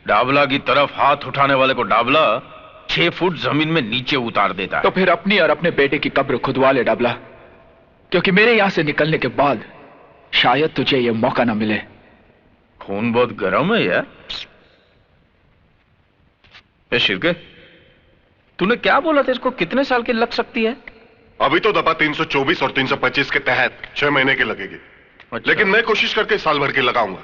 डाबला की तरफ हाथ उठाने वाले को डाबला 6 फुट जमीन में नीचे उतार देता है। तो फिर अपनी और अपने बेटे की कब्र खुदवा ले डाबला, क्योंकि मेरे यहां से निकलने के बाद शायद तुझे यह मौका ना मिले। खून बहुत गर्म है यार। शिरके, तूने क्या बोला था? इसको कितने साल की लग सकती है? अभी तो दफा 324 और 325 के तहत 6 महीने की लगेगी। अच्छा। लेकिन मैं कोशिश करके साल भर की लगाऊंगा।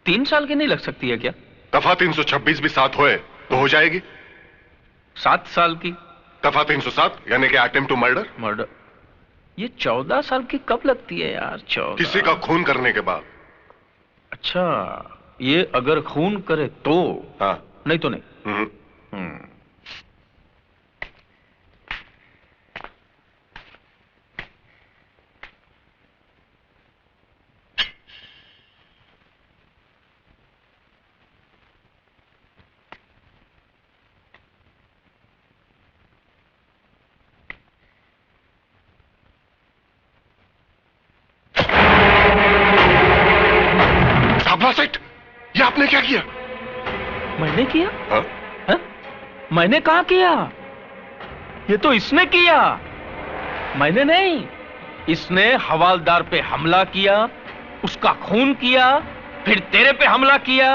3 साल की नहीं लग सकती है क्या? दफा 326 भी 7 होए तो हो जाएगी। 7 साल की? दफा 307 यानी कि अटेम्प्ट टू मर्डर। ये 14 साल की कब लगती है यार? 14? किसी का खून करने के बाद। अच्छा, ये अगर खून करे तो? हाँ। नहीं तो नहीं। सेठ, ये आपने क्या किया? मैंने किया? हाँ? हा? मैंने कहा किया? ये तो इसने किया, मैंने नहीं। इसने हवालदार पे हमला किया, उसका खून किया, फिर तेरे पे हमला किया।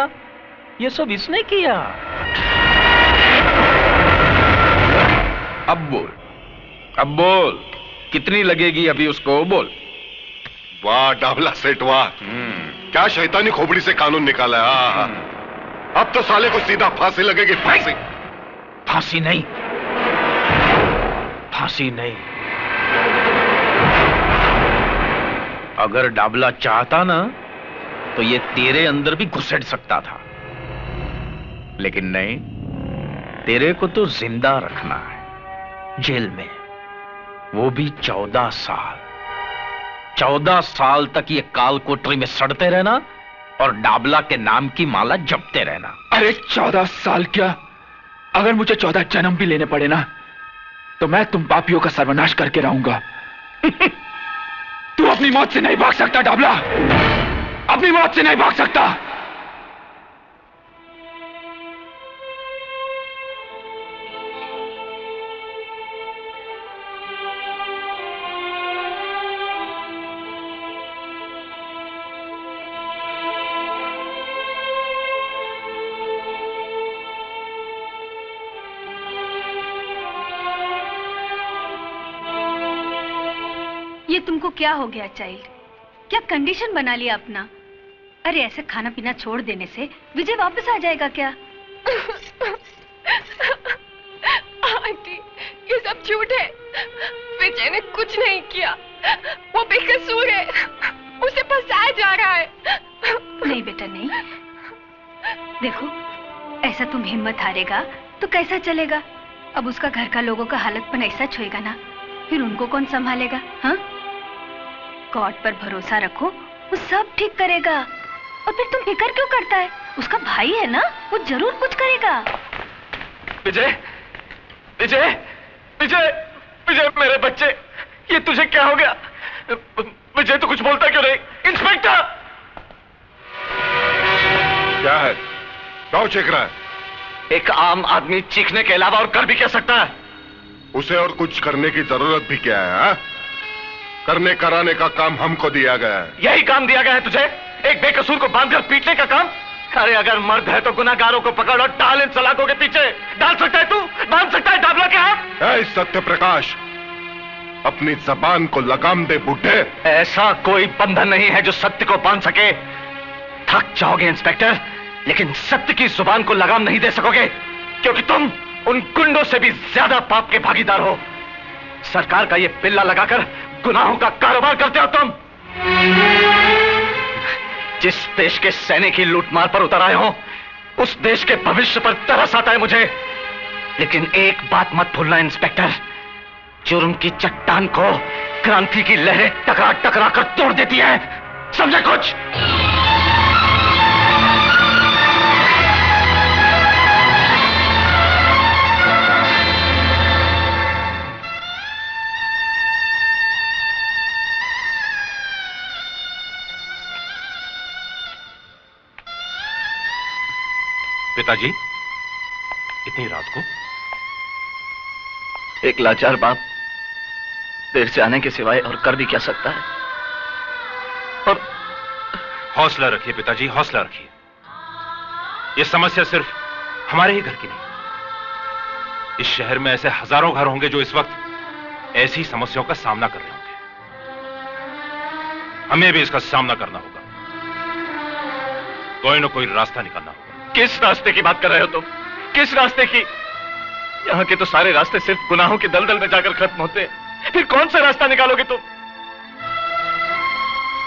ये सब इसने किया। अब बोल कितनी लगेगी अभी उसको? बोल। वाह डाबला सेठ वाह, क्या शैतानी खोपड़ी से कानून निकाला है। अब तो साले को सीधा फांसी लगेगी। फांसी? फांसी नहीं, फांसी नहीं। अगर डाबला चाहता ना तो ये तेरे अंदर भी घुसेड़ सकता था, लेकिन नहीं, तेरे को तो जिंदा रखना है जेल में, वो भी 14 साल। 14 साल तक ये काल कोठरी में सड़ते रहना और डाबला के नाम की माला जपते रहना। अरे 14 साल क्या, अगर मुझे 14 जन्म भी लेने पड़े ना, तो मैं तुम पापियों का सर्वनाश करके रहूंगा। तू अपनी मौत से नहीं भाग सकता डाबला, अपनी मौत से नहीं भाग सकता। ये तुमको क्या हो गया चाइल्ड, क्या कंडीशन बना लिया अपना? अरे ऐसे खाना पीना छोड़ देने से विजय वापस आ जाएगा क्या? आंटी, ये सब झूठ है। विजय ने कुछ नहीं किया, वो बेकसूर है, उसे फंसाया जा रहा है। नहीं बेटा नहीं, देखो ऐसा तुम हिम्मत हारेगा तो कैसा चलेगा? अब उसका घर का लोगों का हालतपन ऐसा छुएगा ना, फिर उनको कौन संभालेगा? हाँ, गॉड पर भरोसा रखो, वो सब ठीक करेगा। और फिर तुम फिक्र क्यों करता है? उसका भाई है ना, वो जरूर कुछ करेगा। विजय, विजय, विजय, विजय, मेरे बच्चे, ये तुझे क्या हो गया? विजय तो कुछ बोलता क्यों नहीं? इंस्पेक्टर! क्या है? क्यों चीख रहा है? एक आम आदमी चीखने के अलावा और कर भी क्या सकता है? उसे और कुछ करने की जरूरत भी क्या है? हा? करने कराने का काम हमको दिया गया है। यही काम दिया गया है तुझे? एक बेकसूर को बांधकर पीटने का काम? अरे अगर मर्द है तो गुनाहगारों को पकड़ और डाल इन सलाखों के पीछे। डाल सकता है तू? बांध सकता है डाबला के हाथ? ऐ सत्य प्रकाश, अपनी जबान को लगाम दे बुड्ढे। ऐसा कोई बंधन नहीं है जो सत्य को बांध सके। थक जाओगे इंस्पेक्टर, लेकिन सत्य की जुबान को लगाम नहीं दे सकोगे, क्योंकि तुम उन गुंडों से भी ज्यादा पाप के भागीदार हो। सरकार का ये पिल्ला लगाकर गुनाहों का कारोबार करते हो तुम। जिस देश के सैनिक की लूटमार पर उतर आए हो, उस देश के भविष्य पर तरस आता है मुझे। लेकिन एक बात मत भूलना इंस्पेक्टर, जुर्म की चट्टान को क्रांति की लहरें टकरा टकरा कर तोड़ देती है। समझे कुछ? पिताजी, इतनी रात को? एक लाचार बाप देर से आने के सिवाय और कर भी क्या सकता है? और हौसला रखिए पिताजी, हौसला रखिए। यह समस्या सिर्फ हमारे ही घर की नहीं, इस शहर में ऐसे हजारों घर होंगे जो इस वक्त ऐसी समस्याओं का सामना कर रहे होंगे। हमें भी इसका सामना करना होगा, कोई ना कोई रास्ता निकालना होगा। किस रास्ते की बात कर रहे हो तुम? किस रास्ते की? यहां के तो सारे रास्ते सिर्फ गुनाहों के दलदल में जाकर खत्म होते हैं। फिर कौन सा रास्ता निकालोगे तुम?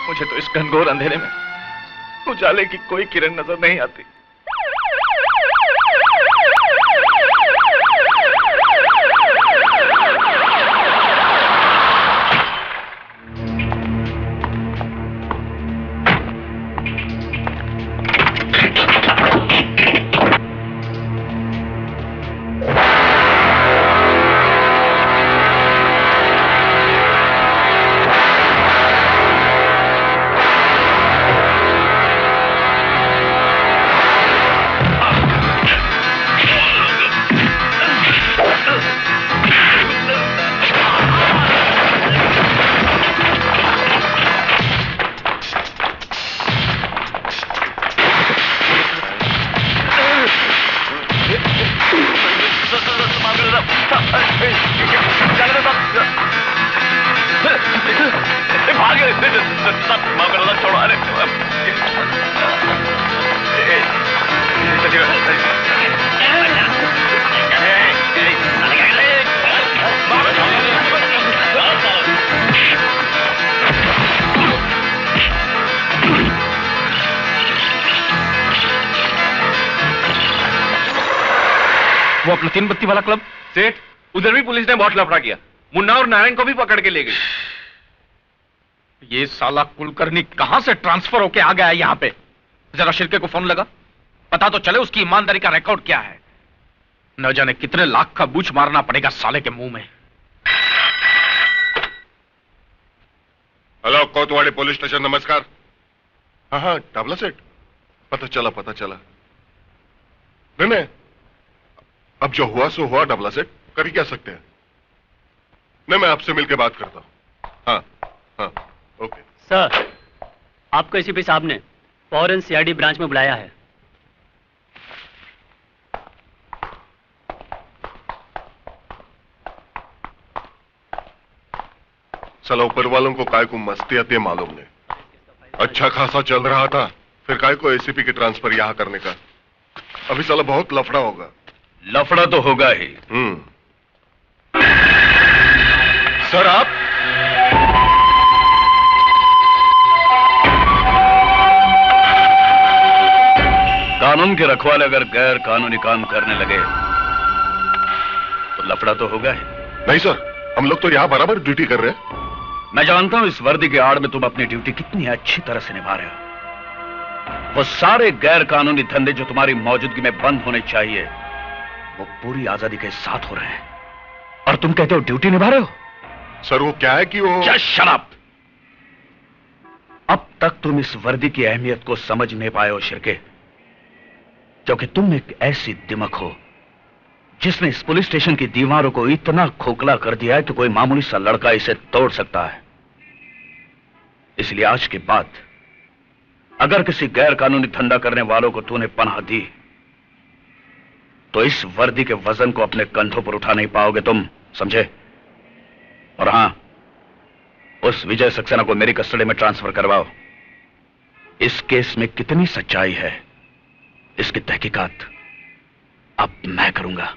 मुझे तो इस घनघोर अंधेरे में उजाले की कोई किरण नजर नहीं आती। वो अपना 3 बत्ती वाला क्लब? सेठ, उधर भी पुलिस ने बहुत लफड़ा किया। मुन्ना और नारायण को भी पकड़ के ले गई। ये साला कुलकर्णी कहां से ट्रांसफर होके आ गया है यहां पे? जरा शिरके को फोन लगा, पता तो चले उसकी ईमानदारी का रिकॉर्ड क्या है। न जाने कितने लाख का बूच मारना पड़ेगा साले के मुंह में। हेलो, कोतवाड़ी पुलिस स्टेशन, नमस्कार। हाँ हाँ, डाबला सेठ, पता चला। नहीं, अब जो हुआ सो हुआ डाबला सेठ, कर ही क्या सकते हैं। नहीं, मैं आपसे मिलकर बात करता हूं। हाँ, ओके। सर, आपको एसीपी साहब ने फौरन सीआईडी ब्रांच में बुलाया है। साला ऊपर वालों को काय को मस्ती आती है मालूम नहीं। अच्छा खासा चल रहा था, फिर काय को एसीपी के ट्रांसफर यहां करने का। अभी साला बहुत लफड़ा होगा। लफड़ा तो होगा ही। सर, आप कानून के रखवाले अगर गैर कानूनी काम करने लगे तो लफड़ा तो होगा ही। नहीं सर, हम लोग तो यहां बराबर ड्यूटी कर रहे हैं। मैं जानता हूं इस वर्दी के आड़ में तुम अपनी ड्यूटी कितनी अच्छी तरह से निभा रहे हो। वो सारे गैर कानूनी धंधे जो तुम्हारी मौजूदगी में बंद होने चाहिए, वो पूरी आजादी के साथ हो रहे हैं, और तुम कहते हो ड्यूटी निभा रहे हो। सर, वो क्या है कि वो शट अप। अब तक तुम इस वर्दी की अहमियत को समझ नहीं पाए हो शिरके, क्योंकि तुम एक ऐसी दिमक हो जिसने इस पुलिस स्टेशन की दीवारों को इतना खोखला कर दिया है कि कोई मामूली सा लड़का इसे तोड़ सकता है। इसलिए आज के बाद अगर किसी गैर कानूनी धंधा करने वालों को तूने पनाह दी तो इस वर्दी के वजन को अपने कंधों पर उठा नहीं पाओगे तुम, समझे। और हां, उस विजय सक्सेना को मेरी कस्टडी में ट्रांसफर करवाओ। इस केस में कितनी सच्चाई है इसकी तहकीकात अब मैं करूंगा।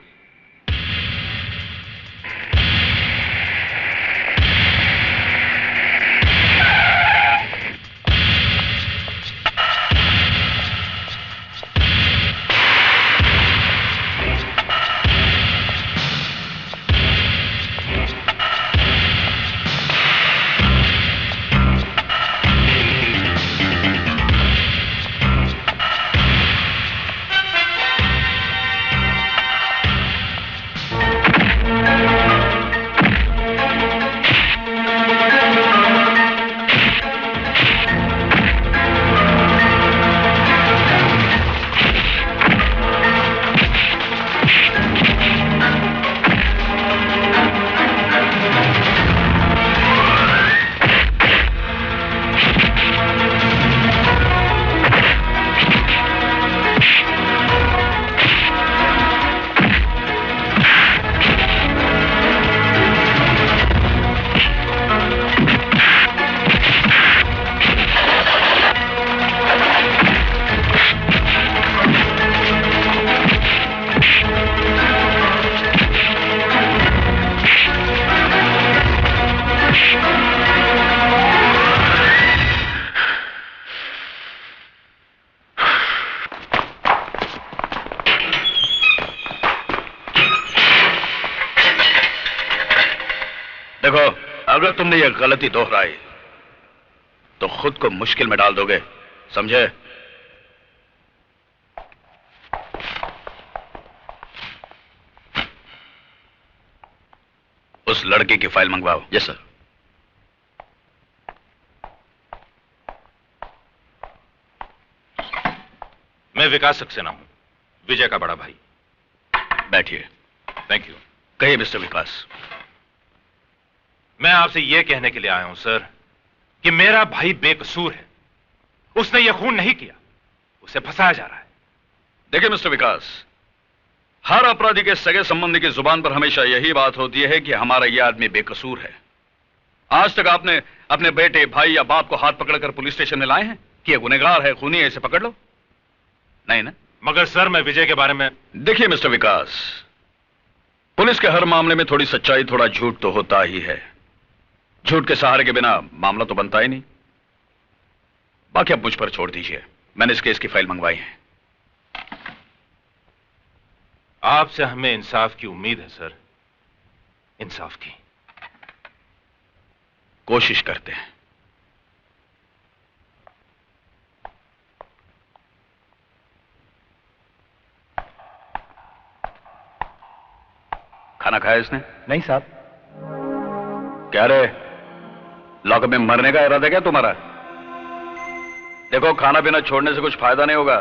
अगर तुमने यह गलती दोहराई तो खुद को मुश्किल में डाल दोगे, समझे। उस लड़की की फाइल मंगवाओ। Yes sir. मैं विकास सक्सेना हूं, विजय का बड़ा भाई। बैठिए। Thank you. कहिए मिस्टर विकास। मैं आपसे यह कहने के लिए आया हूं सर कि मेरा भाई बेकसूर है। उसने यह खून नहीं किया, उसे फंसाया जा रहा है। देखिए मिस्टर विकास, हर अपराधी के सगे संबंधी की जुबान पर हमेशा यही बात होती है कि हमारा यह आदमी बेकसूर है। आज तक आपने अपने बेटे, भाई या बाप को हाथ पकड़कर पुलिस स्टेशन में लाए हैं कि यह गुनहगार है, खूनी है, इसे पकड़ लो? नहीं ना। मगर सर, मैं विजय के बारे में। देखिए मिस्टर विकास, पुलिस के हर मामले में थोड़ी सच्चाई, थोड़ा झूठ तो होता ही है। झूठ के सहारे के बिना मामला तो बनता ही नहीं। बाकी अब मुझ पर छोड़ दीजिए, मैंने इस केस की फाइल मंगवाई है। आपसे हमें इंसाफ की उम्मीद है सर, इंसाफ की। कोशिश करते हैं। खाना खाया इसने? नहीं साहब। क्या रे, लॉकअप में मरने का इरादा क्या तुम्हारा? देखो, खाना पीना छोड़ने से कुछ फायदा नहीं होगा,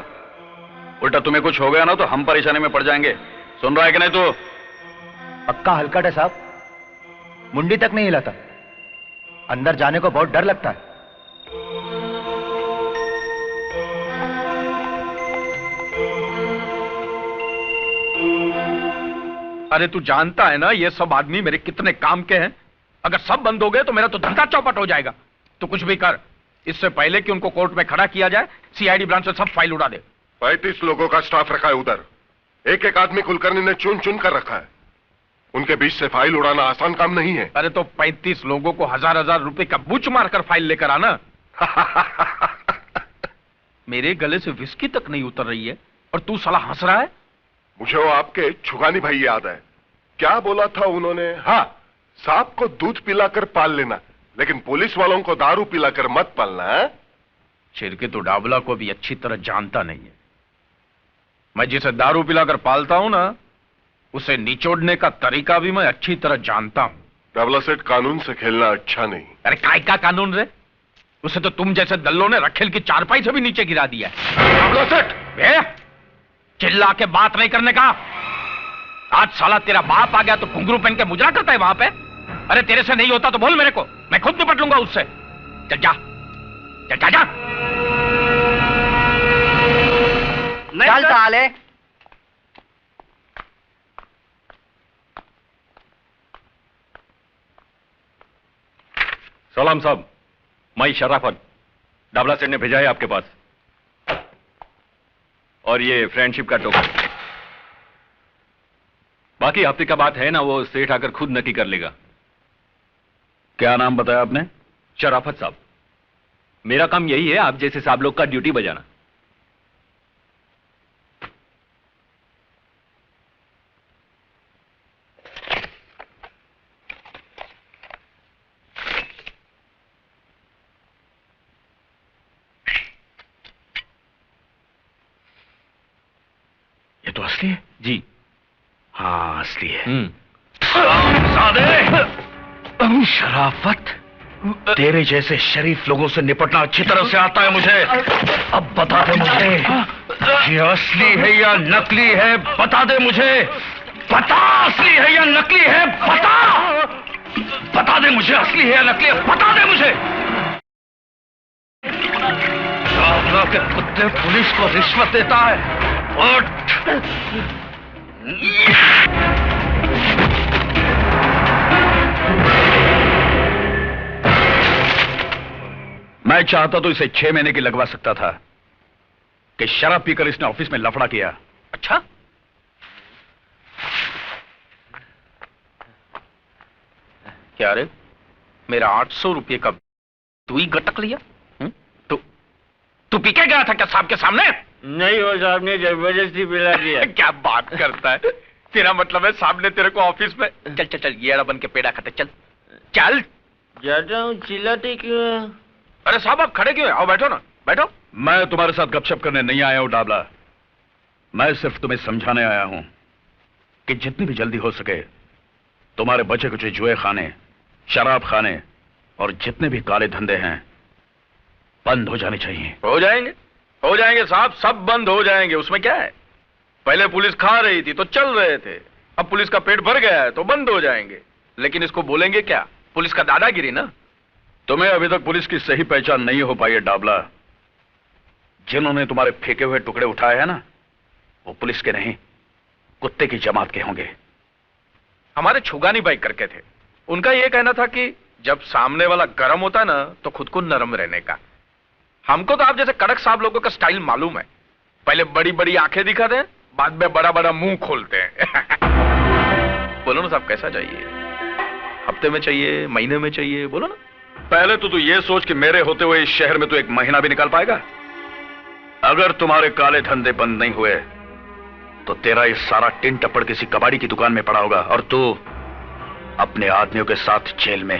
उल्टा तुम्हें कुछ हो गया ना तो हम परेशानी में पड़ जाएंगे। सुन रहा है कि नहीं तू? पक्का हलकट है साहब, मुंडी तक नहीं हिलाता। अंदर जाने को बहुत डर लगता है। अरे तू जानता है ना ये सब आदमी मेरे कितने काम के हैं? अगर सब बंद हो गए तो मेरा तो धंधा चौपट हो जाएगा। तो कुछ भी कर, इससे पहले कि उनको कोर्ट में खड़ा किया जाए, सीआईडी ब्रांच से सब फाइल उड़ा दे। 35 लोगों का स्टाफ रखा है उधर, एक एक आदमी कुलकर्णी ने चुन चुन कर रखा है। उनके बीच से फाइल उड़ाना आसान काम नहीं है। अरे तो 35 लोगों को हजार रुपए का बुच मारकर फाइल लेकर आना। मेरे गले से विस्की तक नहीं उतर रही है और तू साला हंस रहा है। मुझे वो आपके छुगानी भाई याद है, क्या बोला था उन्होंने? हाँ, सांप को दूध पिलाकर पाल लेना, लेकिन पुलिस वालों को दारू पिलाकर मत पालना। छिरके तो डाबला को भी अच्छी तरह जानता नहीं है। मैं जिसे दारू पिलाकर पालता हूं ना, उसे निचोड़ने का तरीका भी मैं अच्छी तरह जानता हूं। डाबला सेठ, कानून से खेलना अच्छा नहीं। अरे काय का कानून रे? उसे तो तुम जैसे दल्लों ने रखेल की चारपाई से भी नीचे गिरा दिया है। डाबला सेठ, चिल्ला के बात नहीं करने का। आज साला तेरा बाप आ गया तो घुंघरू पहन के मुजरा करता है वहां पे। अरे तेरे से नहीं होता तो बोल मेरे को, मैं खुद निपट लूंगा उससे। चल जा, चल जा, जा। चल साले। सलाम साहब, मैं शराफत, डाबला सेठ ने भेजा है आपके पास। और ये फ्रेंडशिप का टोकन। बाकी हफ्ते का बात है ना, वो सेठ आकर खुद नक्की कर लेगा। क्या नाम बताया आपने? शराफत साहब। मेरा काम यही है आप जैसे साहब लोग का ड्यूटी बजाना। ये तो असली है जी। हाँ, असली है। शराफत, तेरे जैसे शरीफ लोगों से निपटना अच्छी तरह से आता है मुझे। अब बता दे मुझे, ये असली है या नकली है? बता दे मुझे, बता, असली है या नकली है? बता दे मुझे, असली है या नकली है? बता दे मुझे। डाबला के कुत्ते पुलिस को रिश्वत देता है। उठ। मैं चाहता तो इसे 6 महीने की लगवा सकता था कि शराब पीकर इसने ऑफिस में लफड़ा किया। अच्छा, क्या रे, मेरा 800 रुपये का तू ही गटक लिया? तू पी के गया था क्या साहब के सामने? नहीं, वो साहब ने जबरदस्ती पिला दिया। क्या बात करता है? तेरा मतलब है साहब ने तेरे को ऑफिस में? चल चल चल, ये बन के पेड़ा खाते। चल चल। जाता हूँ, चिल्लाते क्यों? अरे साहब आप खड़े क्यों हैं? आओ बैठो ना, बैठो। मैं तुम्हारे साथ गपशप करने नहीं आया हूं डाबला, मैं सिर्फ तुम्हें समझाने आया हूं कि जितनी भी जल्दी हो सके तुम्हारे बचे कुछ जुए खाने, शराब खाने और जितने भी काले धंधे हैं बंद हो जाने चाहिए। हो जाएंगे साहब, सब बंद हो जाएंगे, उसमें क्या है? पहले पुलिस खा रही थी तो चल रहे थे, अब पुलिस का पेट भर गया है तो बंद हो जाएंगे। लेकिन इसको बोलेंगे क्या? पुलिस का दादागिरी ना। तुम्हें अभी तक पुलिस की सही पहचान नहीं हो पाई है डाबला। जिन्होंने तुम्हारे फेंके हुए टुकड़े उठाए हैं ना, वो पुलिस के नहीं, कुत्ते की जमात के होंगे। हमारे छुगानी बाई करके थे, उनका यह कहना था कि जब सामने वाला गर्म होता है ना तो खुद को नरम रहने का। हमको तो आप जैसे कड़क साहब लोगों का स्टाइल मालूम है, पहले बड़ी बड़ी आंखें दिखाते हैं, बाद में बड़ा बड़ा मुंह खोलते हैं। बोलो ना साहब, कैसा चाहिए? हफ्ते में चाहिए, महीने में चाहिए? बोलो ना। पहले तो तू ये सोच कि मेरे होते हुए इस शहर में तू 1 महीना भी निकाल पाएगा? अगर तुम्हारे काले धंधे बंद नहीं हुए तो तेरा ये सारा टिन टप्पड़ किसी कबाड़ी की दुकान में पड़ा होगा और तू अपने आदमियों के साथ जेल में।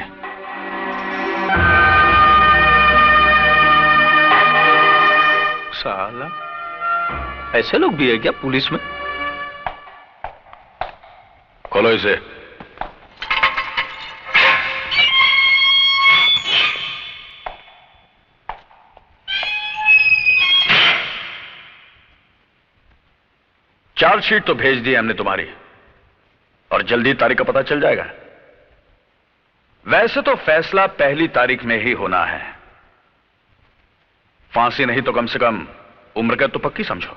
साला, ऐसे लोग भी है क्या पुलिस में? खोलो इसे। चार्जशीट तो भेज दी हमने तुम्हारी, और जल्दी तारीख का पता चल जाएगा। वैसे तो फैसला पहली तारीख में ही होना है। फांसी नहीं तो कम से कम उम्र कैद तो पक्की समझो।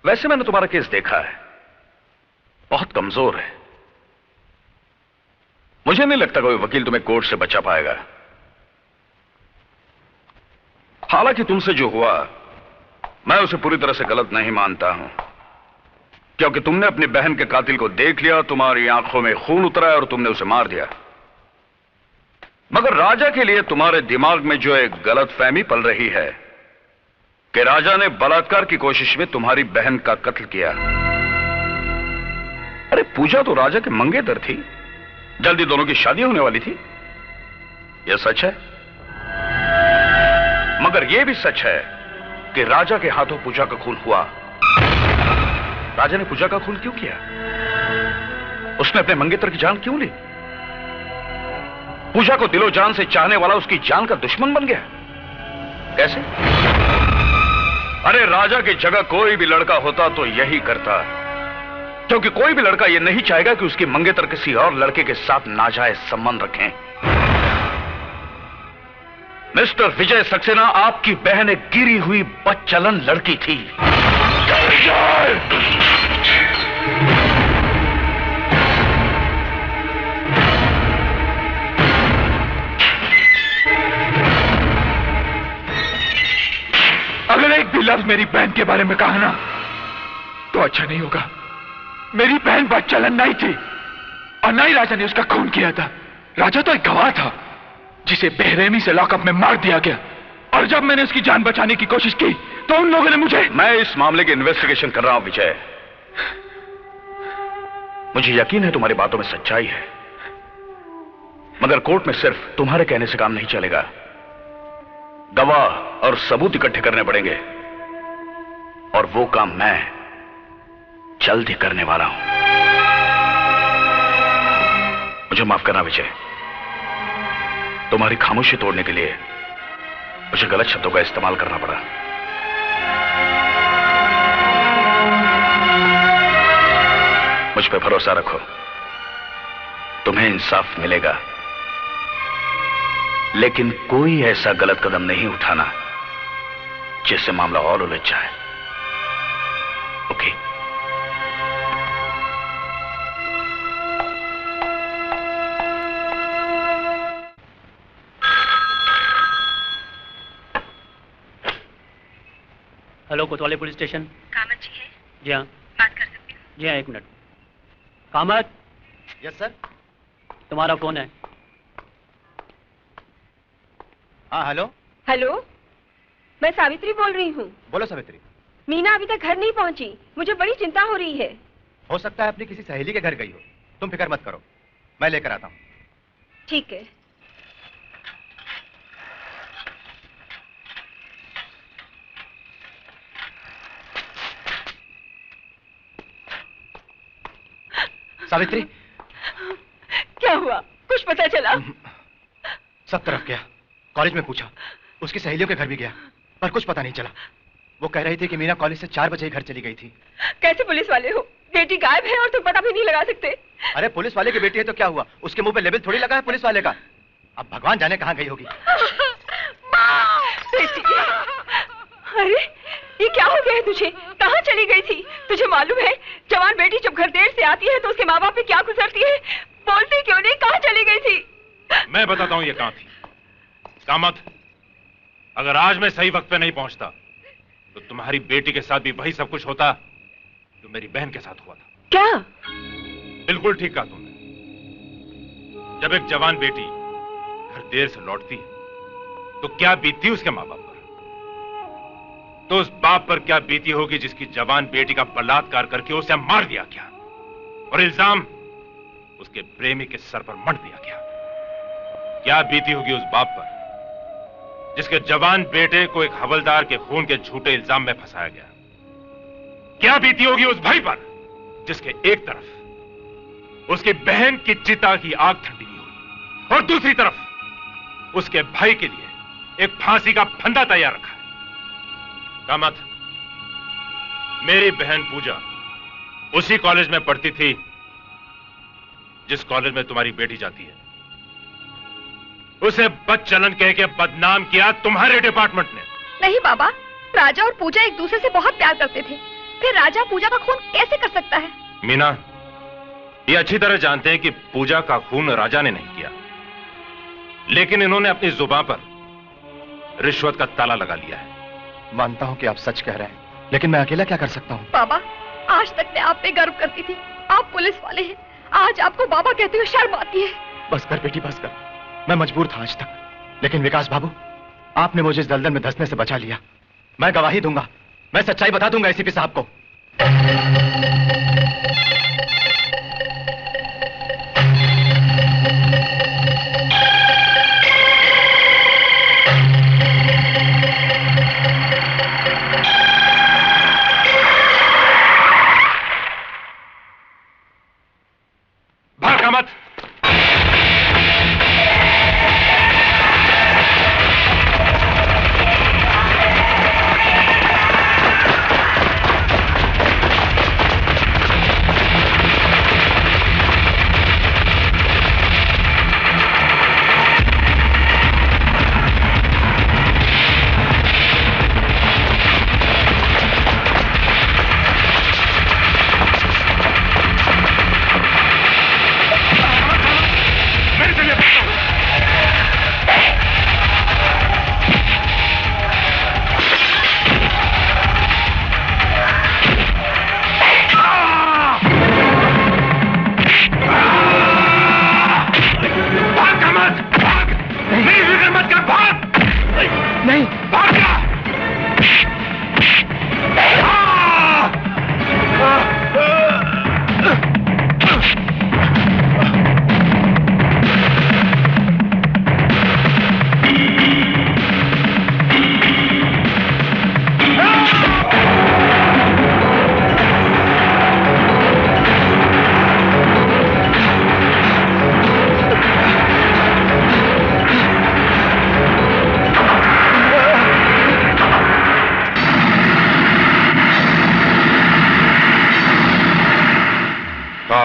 वैसे मैंने तुम्हारा केस देखा है, बहुत कमजोर है। मुझे नहीं लगता कोई वकील तुम्हें कोर्ट से बचा पाएगा। हालांकि तुमसे जो हुआ मैं उसे पूरी तरह से गलत नहीं मानता हूं, क्योंकि तुमने अपनी बहन के कातिल को देख लिया, तुम्हारी आंखों में खून उतरा और तुमने उसे मार दिया। मगर राजा के लिए तुम्हारे दिमाग में जो एक गलतफहमी पल रही है कि राजा ने बलात्कार की कोशिश में तुम्हारी बहन का कत्ल किया। अरे पूजा तो राजा के मंगेतर थी, जल्दी दोनों की शादी होने वाली थी। यह सच है, मगर यह भी सच है कि राजा के हाथों पूजा का खून हुआ। राजा ने पूजा का खून क्यों किया? उसने अपने मंगेतर की जान क्यों ली? पूजा को दिलो जान से चाहने वाला उसकी जान का दुश्मन बन गया। कैसे? अरे राजा की जगह कोई भी लड़का होता तो यही करता, क्योंकि कोई भी लड़का यह नहीं चाहेगा कि उसकी मंगेतर किसी और लड़के के साथ नाजायज संबंध रखें। मिस्टर विजय सक्सेना, आपकी बहन एक गिरी हुई बदचलन लड़की थी। अगर एक भी लफ्ज मेरी बहन के बारे में कहा ना तो अच्छा नहीं होगा। मेरी बहन बदचलन नहीं थी और ना ही राजा ने उसका खून किया था। राजा तो एक गवाह था जिसे बेरहमी से लॉकअप में मार दिया गया, और जब मैंने उसकी जान बचाने की कोशिश की तो उन लोगों ने मुझे। मैं इस मामले की इन्वेस्टिगेशन कर रहा हूं विजय। मुझे यकीन है तुम्हारी बातों में सच्चाई है, मगर कोर्ट में सिर्फ तुम्हारे कहने से काम नहीं चलेगा। गवाह और सबूत इकट्ठे करने पड़ेंगे, और वो काम मैं जल्द ही करने वाला हूं। मुझे माफ करना विजय, तुम्हारी खामोशी तोड़ने के लिए मुझे गलत शब्दों का इस्तेमाल करना पड़ा। मुझ पे भरोसा रखो, तुम्हें इंसाफ मिलेगा, लेकिन कोई ऐसा गलत कदम नहीं उठाना जिससे मामला और उलझ जाए। ओके? हेलो, कोतवाली पुलिस स्टेशन। कामत जी है? जी हाँ। बात कर सकती हूँ? जी हाँ, एक मिनट। कामत। Yes sir. तुम्हारा फोन है। हाँ हेलो। हेलो, मैं सावित्री बोल रही हूँ। बोलो सावित्री। मीना अभी तक घर नहीं पहुँची, मुझे बड़ी चिंता हो रही है। हो सकता है अपनी किसी सहेली के घर गई हो, तुम फिक्र मत करो, मैं लेकर आता हूँ। ठीक है। सावित्री, क्या हुआ? कुछ पता चला? सब तरफ गया, कॉलेज में पूछा, उसकी सहेलियों के घर भी गया, पर कुछ पता नहीं चला। वो कह रही थी कि मीना कॉलेज से 4 बजे ही घर चली गई थी। कैसे पुलिस वाले हो? बेटी गायब है और तुम पता भी नहीं लगा सकते? अरे पुलिस वाले की बेटी है तो क्या हुआ, उसके मुंह पे लेबल थोड़ी लगा है पुलिस वाले का। अब भगवान जाने कहाँ गई होगी। बेटी, अरे ये क्या हो गया है तुझे? कहाँ चली गई थी? तुझे मालूम है जवान बेटी जब घर देर से आती है तो उसके माँ बाप पे क्या गुजरती है? बोलती क्यों नहीं? कहाँ चली गई थी? मैं बताता हूँ ये कहाँ थी। कामत, अगर आज मैं सही वक्त पे नहीं पहुंचता तो तुम्हारी बेटी के साथ भी वही सब कुछ होता जो मेरी बहन के साथ हुआ था। क्या? बिल्कुल ठीक कहा तुमने। जब एक जवान बेटी घर देर से लौटती है तो क्या बीतती उसके माँ बाप पर, तो उस बाप पर क्या बीती होगी जिसकी जवान बेटी का बलात्कार करके उसे मार दिया गया और इल्जाम उसके प्रेमी के सर पर मढ़ दिया गया। क्या बीती होगी उस बाप पर जिसके जवान बेटे को एक हवलदार के खून के झूठे इल्जाम में फंसाया गया। क्या बीती होगी उस भाई पर जिसके एक तरफ उसकी बहन की चिता की आग ठंडी हुई और दूसरी तरफ उसके भाई के लिए एक फांसी का फंदा तैयार रखा है। कामत, मेरी बहन पूजा उसी कॉलेज में पढ़ती थी जिस कॉलेज में तुम्हारी बेटी जाती है। उसे बदचलन कह के बदनाम किया तुम्हारे डिपार्टमेंट ने। नहीं बाबा, राजा और पूजा एक दूसरे से बहुत प्यार करते थे, फिर राजा पूजा का खून कैसे कर सकता है? मीना, ये अच्छी तरह जानते हैं कि पूजा का खून राजा ने नहीं किया, लेकिन इन्होंने अपनी जुबान पर रिश्वत का ताला लगा लिया है। मानता हूं कि आप सच कह रहे हैं, लेकिन मैं अकेला क्या कर सकता हूं? बाबा, आज तक मैं आप पे गर्व करती थी, आप पुलिस वाले हैं, आज आपको बाबा कहते हुए शर्म आती है। बस कर बेटी, बस कर। मैं मजबूर था आज तक, लेकिन विकास बाबू, आपने मुझे इस दलदल में धंसने से बचा लिया। मैं गवाही दूंगा, मैं सच्चाई बता दूंगा एसीपी साहब को। भागा मत।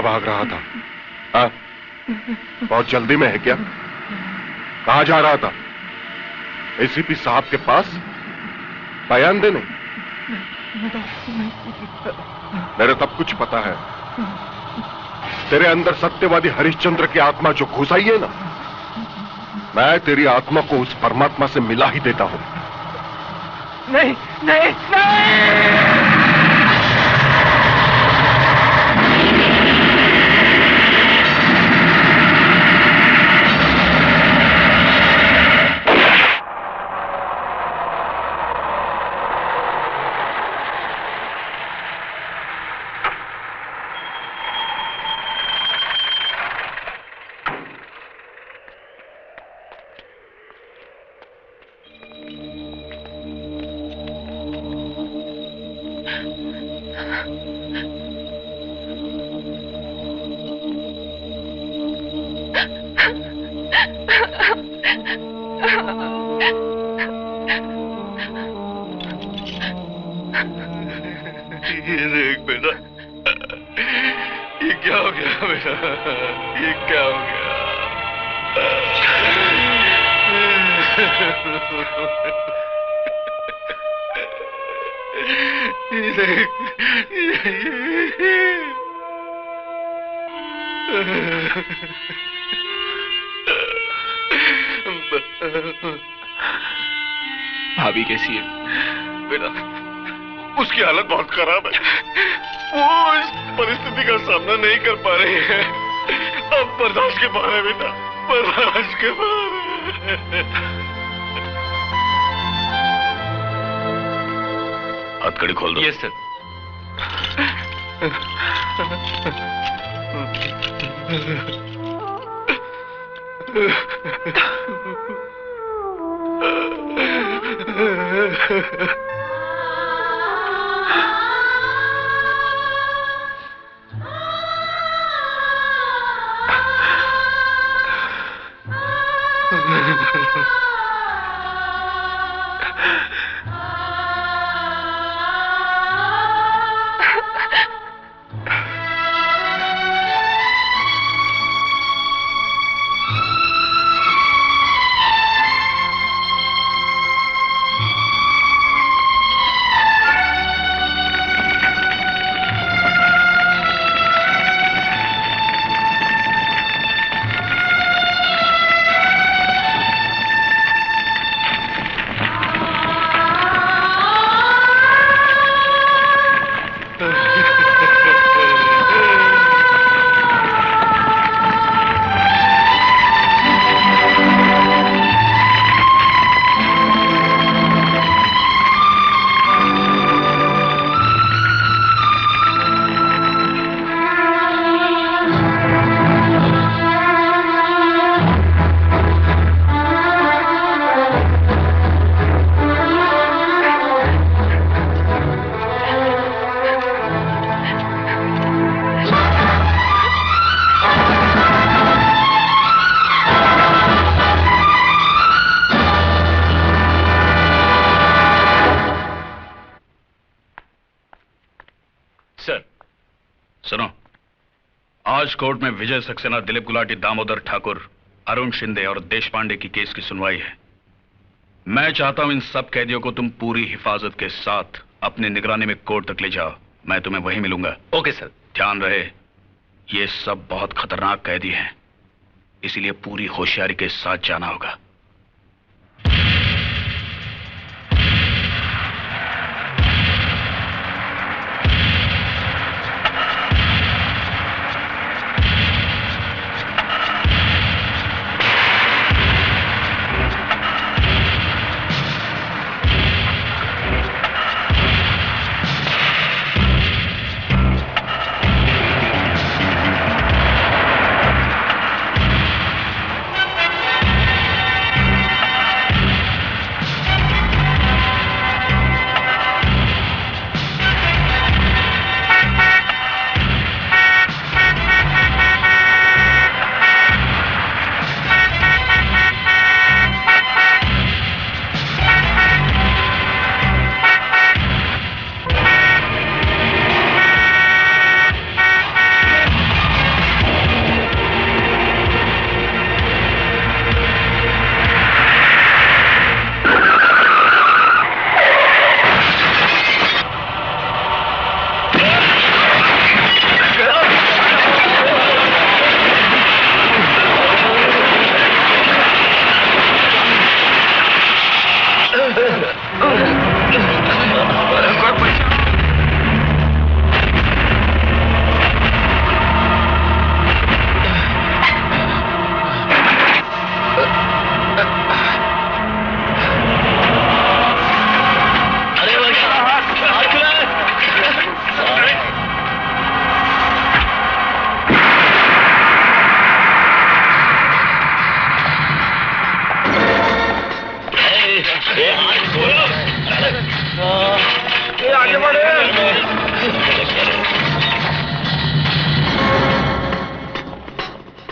भाग रहा था? हाँ? बहुत जल्दी में है क्या? कहां जा रहा था? एसीपी साहब के पास बयान देने? मेरे तब कुछ पता है। तेरे अंदर सत्यवादी हरिश्चंद्र की आत्मा जो घुस आई है ना, मैं तेरी आत्मा को उस परमात्मा से मिला ही देता हूं। नहीं नहीं नहीं। भाभी कैसी है? बेटा, उसकी हालत बहुत खराब है। वो इस परिस्थिति का सामना नहीं कर पा रही है। अब बर्दाश्त के बाहर है बेटा, बर्दाश्त के बाहर। हथकड़ी खोल दो। Yes sir. आज कोर्ट में विजय सक्सेना, दिलीप गुलाटी, दामोदर ठाकुर, अरुण शिंदे और देश पांडे की केस की सुनवाई है। मैं चाहता हूं इन सब कैदियों को तुम पूरी हिफाजत के साथ अपनी निगरानी में कोर्ट तक ले जाओ। मैं तुम्हें वहीं मिलूंगा। Okay sir. ध्यान रहे, ये सब बहुत खतरनाक कैदी हैं, इसीलिए पूरी होशियारी के साथ जाना होगा।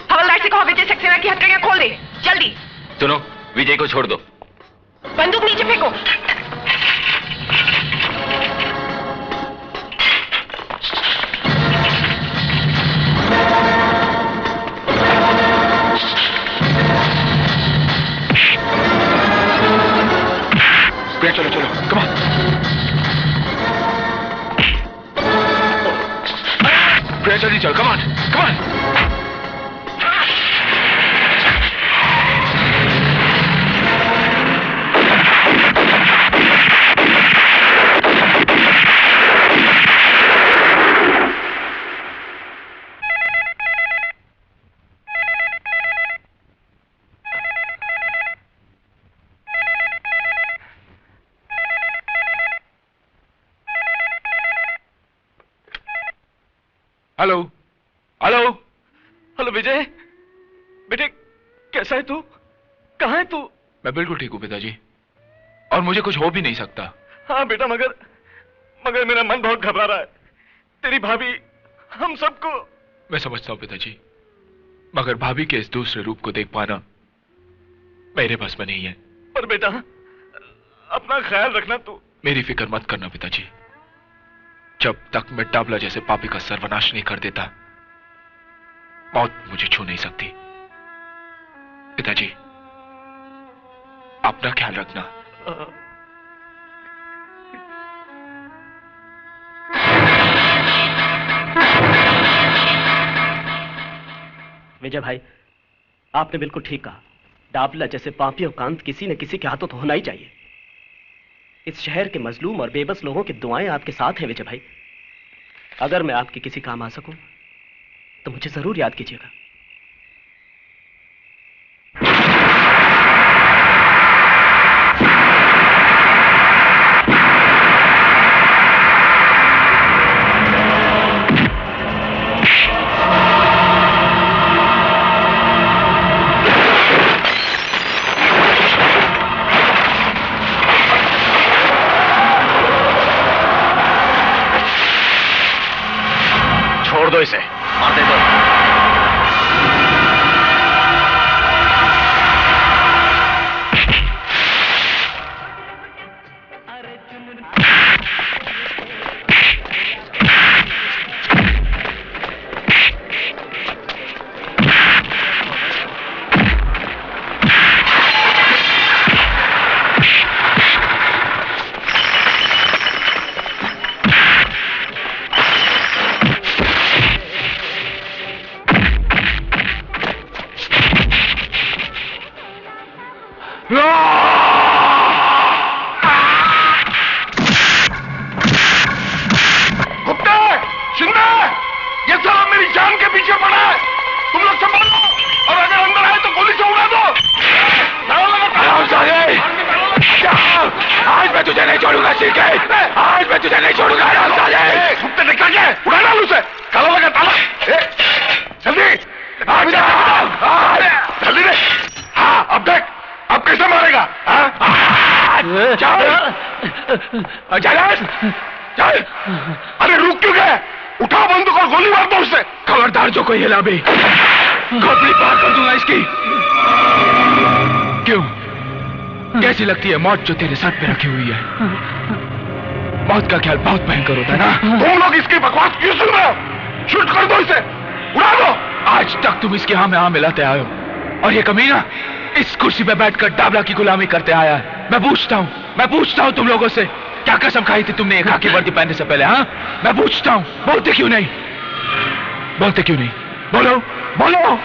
हवलदार से कहो विजय सक्सेना की हथकड़ियां खोल दे, जल्दी। सुनो, विजय को छोड़ दो। बंदूक नीचे फेंको। चलो चलो, कम ऑन। प्रिया जल्दी चल, come on, come on. Hello hello hello Vijay, बेटे कैसा है तू? कहाँ है तू? मैं बिल्कुल ठीक हूँ पिताजी, और मुझे कुछ हो भी नहीं सकता। हाँ बेटा, मगर मेरा मन बहुत घबरा रहा है। तेरी भाभी हम सबको। मैं समझता हूँ पिताजी, मगर भाभी के इस दूसरे रूप को देख पाना मेरे बस में नहीं है। पर बेटा अपना ख्याल रखना तू। मेरी फिक्र मत करना पिताजी, जब तक मैं डाबला जैसे पापी का सर्वनाश नहीं कर देता, मौत मुझे छू नहीं सकती। पिताजी अपना ख्याल रखना। विजय भाई, आपने बिल्कुल ठीक कहा। डाबला जैसे पापियों का अंत किसी न किसी के हाथों तो होना ही चाहिए। इस शहर के मजलूम और बेबस लोगों की दुआएं आपके साथ हैं विजय भाई। अगर मैं आपके किसी काम आ सकूं तो मुझे जरूर याद कीजिएगा। छोड़ दो इसे, मार दे दो। चल चल। अरे रुक क्यों गए? उठा बंदूक और गोली मार दो उससे। खबरदार जो कोई हिला भी, खोपड़ी पार कर दूंगा इसकी। क्यों, कैसी लगती है मौत जो तेरे सर पे रखी हुई है? मौत का ख्याल बहुत भयंकर होता है ना? तुम लोग इसकी बकवास क्यों सुन रहे हो? शूट कर दो इसे, उड़ा दो। आज तक तुम इसके हाँ में हाँ मिलाते आए हो, और ये कमीना इस कुर्सी पे बैठकर डाबला की गुलामी करते आया है। मैं पूछता हूँ तुम लोगों से, क्या कसम खाई थी तुमने एक खाकी वर्दी पहनने से पहले? हाँ, मैं पूछता हूँ, बोलते क्यों नहीं? बोलो बोलो।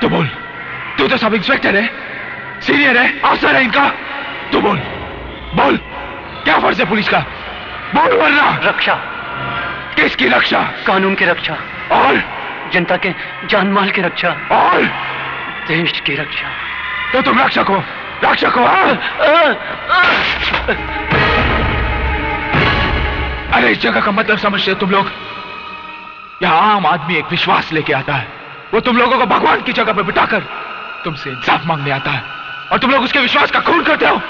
तो बोल, तू तो सब इंस्पेक्टर है, सीनियर है, अफसर है इनका। तू बोल, क्या फर्ज है पुलिस का? बोल वरना। रक्षा। किसकी रक्षा? कानून की रक्षा। और जनता के जान माल की रक्षा। और देश की रक्षा। तो तुम रक्षक हो? अरे इस जगह का मतलब समझते हो तुम लोग? यहां आम आदमी एक विश्वास लेके आता है, वो तुम लोगों को भगवान की जगह पे बिठाकर तुमसे इंसाफ मांगने आता है, और तुम लोग उसके विश्वास का खून करते हो।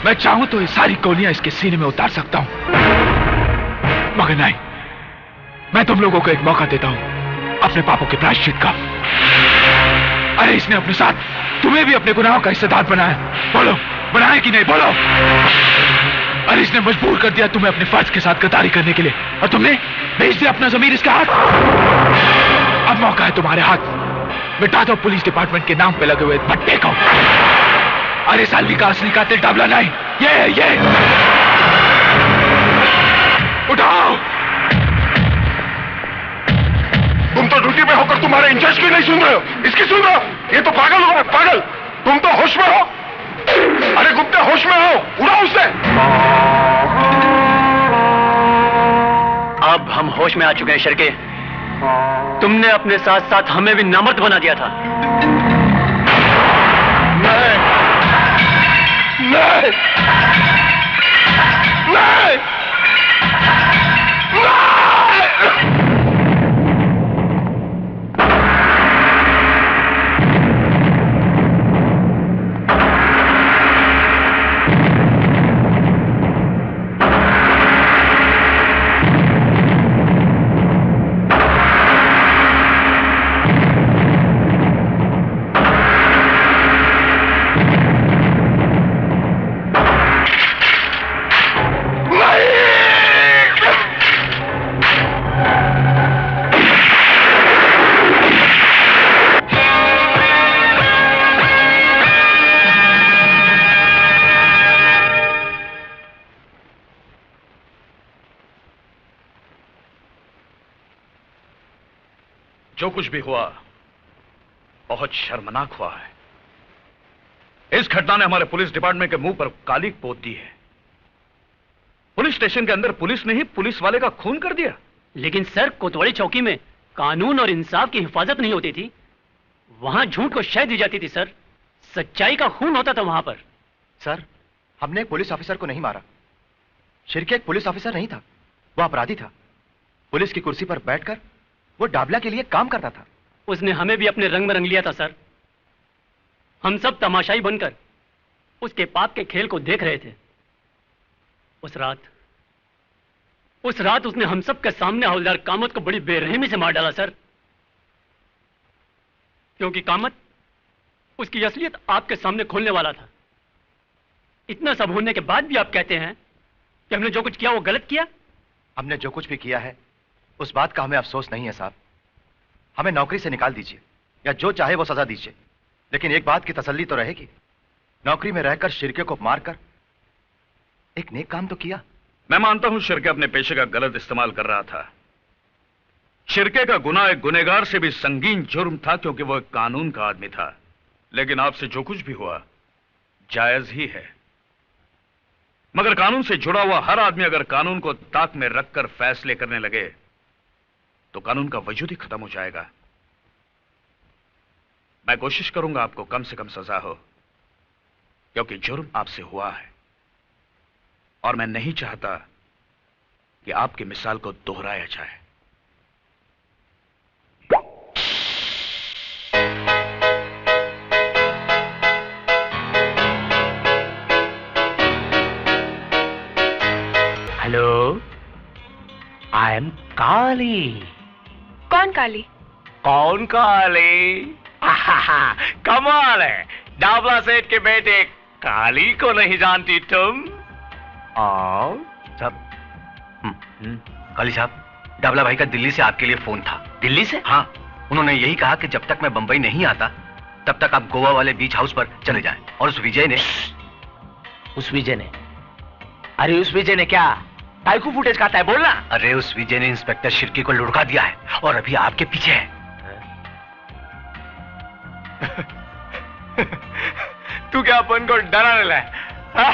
मैं चाहूं तो ये सारी गोलियां इसके सीने में उतार सकता हूं, मगर नहीं, मैं तुम लोगों को एक मौका देता हूं अपने पापों के प्रायश्चित का। अरे इसने अपने साथ तुम्हें भी अपने गुनाहों का हिस्सेदार बनाया। बोलो, बनाया कि नहीं? बोलो। अरे इसने मजबूर कर दिया तुम्हें अपने फर्ज के साथ गद्दारी करने के लिए, और तुमने भेज दिया अपना ज़मीर इसके हाथ। अब मौका है तुम्हारे हाथ, मिटा दो पुलिस डिपार्टमेंट के नाम पे लगे हुए भट्टे को। अरे सालवी का असली कातिल डाबला नहीं, ये उठाओ। तुम तो ड्यूटी पे होकर तुम्हारे इंचार्ज की नहीं सुन रहे हो, इसकी सुन रहे हो? ये तो पागल हो, पागल। तुम तो होश में हो। अरे गुप्ता, होश में हो, उड़ाओ उसे। अब हम होश में आ चुके हैं शिर्के। तुमने अपने साथ साथ हमें भी नामर्द बना दिया था। नहीं। जो कुछ भी हुआ बहुत शर्मनाक हुआ है। इस घटना ने हमारे पुलिस डिपार्टमेंट के मुंह पर काली पोत दी है। पुलिस स्टेशन के अंदर पुलिस ने ही पुलिस वाले का खून कर दिया। लेकिन सर, कोतवाली चौकी में कानून और इंसाफ की हिफाजत नहीं होती थी, वहां झूठ को शह दी जाती थी सर। सच्चाई का खून होता था वहां पर। सर, हमने एक पुलिस ऑफिसर को नहीं मारा। शिर्के एक पुलिस ऑफिसर नहीं था, वो अपराधी था। पुलिस की कुर्सी पर बैठकर वो डाबला के लिए काम करता था। उसने हमें भी अपने रंग में रंग लिया था सर। हम सब तमाशाई बनकर उसके पाप के खेल को देख रहे थे। उस रात उसने हम सब के सामने हवलदार कामत को बड़ी बेरहमी से मार डाला सर। क्योंकि कामत उसकी असलियत आपके सामने खोलने वाला था। इतना सब होने के बाद भी आप कहते हैं कि हमने जो कुछ किया वो गलत किया। हमने जो कुछ भी किया है उस बात का हमें अफसोस नहीं है साहब। हमें नौकरी से निकाल दीजिए या जो चाहे वो सजा दीजिए, लेकिन एक बात की तसल्ली तो रहेगी, नौकरी में रहकर शिर्के को मारकर एक नेक काम तो किया। मैं मानता हूं शिर्के अपने पेशे का गलत इस्तेमाल कर रहा था। शिर्के का गुनाह एक गुनहगार से भी संगीन जुर्म था, क्योंकि वो एक कानून का आदमी था। लेकिन आपसे जो कुछ भी हुआ जायज ही है। मगर कानून से जुड़ा हुआ हर आदमी अगर कानून को ताक में रखकर फैसले करने लगे तो कानून का वजूद ही खत्म हो जाएगा। मैं कोशिश करूंगा आपको कम से कम सजा हो, क्योंकि जुर्म आपसे हुआ है और मैं नहीं चाहता कि आपकी मिसाल को दोहराया जाए। हेलो, आई एम काली। कौन काली? कौन काली? कमाल है, डाबला सेठ के बेटे काली को नहीं जानती तुम? साहब, काली साहब, डाबला भाई का दिल्ली से आपके लिए फोन था। दिल्ली से? हाँ, उन्होंने यही कहा कि जब तक मैं बंबई नहीं आता तब तक आप गोवा वाले बीच हाउस पर चले जाएं। और उस विजय ने अरे उस विजय ने क्या टाइकू फुटेज खाता है, बोलना। अरे उस विजय ने इंस्पेक्टर शिर्के को लुढ़का दिया है और अभी आपके पीछे है। तू क्या अपन को डराने लगा?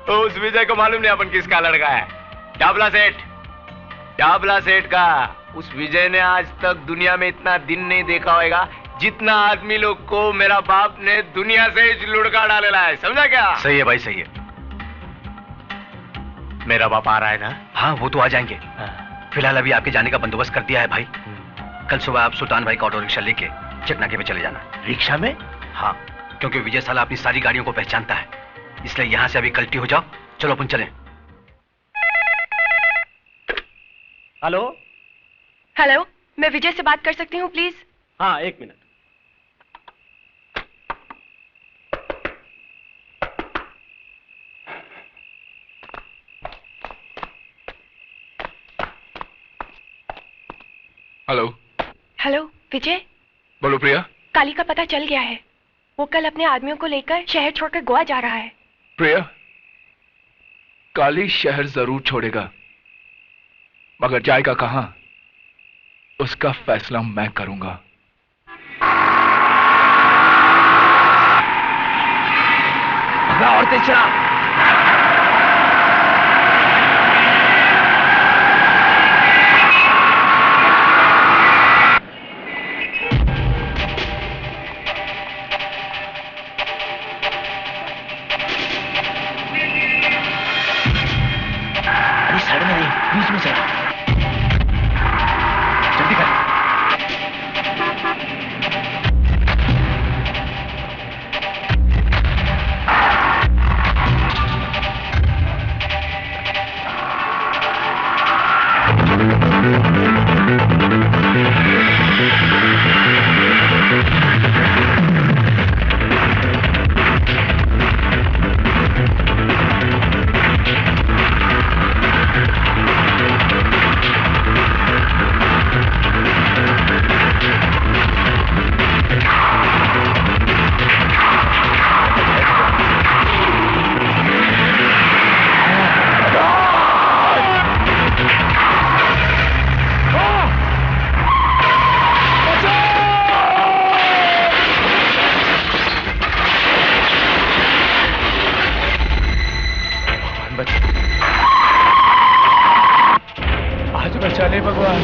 तो उस विजय को मालूम नहीं अपन किसका लड़का है। डाबला सेठ का उस विजय ने आज तक दुनिया में इतना दिन नहीं देखा होगा जितना आदमी लोग को मेरा बाप ने दुनिया से लुढ़का डालेला है, समझा क्या? सही है भाई, सही है। मेरा बाप आ रहा है ना? हाँ, वो तो आ जाएंगे। फिलहाल अभी आपके जाने का बंदोबस्त कर दिया है भाई। कल सुबह आप सुल्तान भाई का ऑटो रिक्शा लेके चकनाके पे चले जाना। रिक्शा में? हाँ, क्योंकि विजय साला अपनी सारी गाड़ियों को पहचानता है, इसलिए यहां से अभी कल्टी हो जाओ। चलो अपन चलें। हेलो हेलो, मैं विजय से बात कर सकती हूँ प्लीज? हाँ, एक मिनट। हेलो। हेलो विजय। बोलो प्रिया। काली का पता चल गया है, वो कल अपने आदमियों को लेकर शहर छोड़कर गोवा जा रहा है। प्रिया, काली शहर जरूर छोड़ेगा, मगर जाएगा कहां उसका फैसला मैं करूंगा। और तेज चला। बीच में चला, जल्दी कर। आज बचा ले भगवान।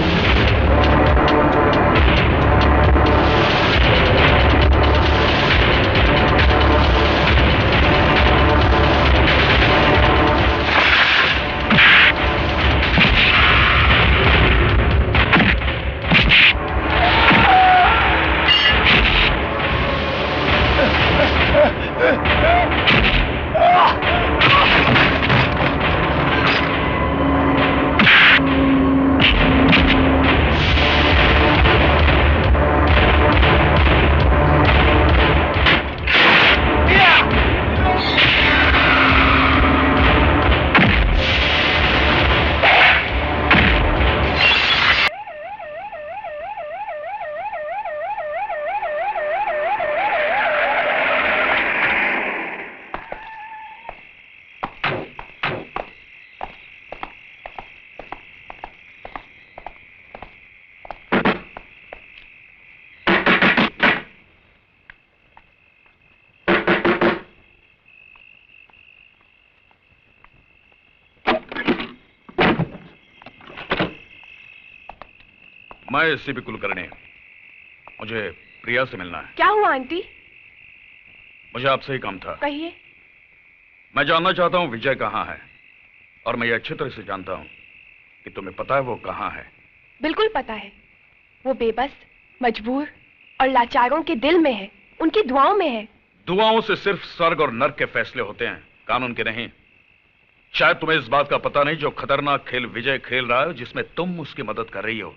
मैं एससीपी कुलकर्णी, मुझे प्रिया से मिलना है। क्या हुआ आंटी? मुझे आपसे ही काम था। कहिए। मैं जानना चाहता हूँ विजय कहाँ है, और मैं ये अच्छी तरह से जानता हूँ कि तुम्हें पता है वो कहाँ है। बिल्कुल पता है, वो बेबस, मजबूर और लाचारों के दिल में है, उनकी दुआओं में है। दुआओं से सिर्फ स्वर्ग और नर्क के फैसले होते हैं, कानून के नहीं। शायद तुम्हें इस बात का पता नहीं, जो खतरनाक खेल विजय खेल रहा है, जिसमें तुम उसकी मदद कर रही हो,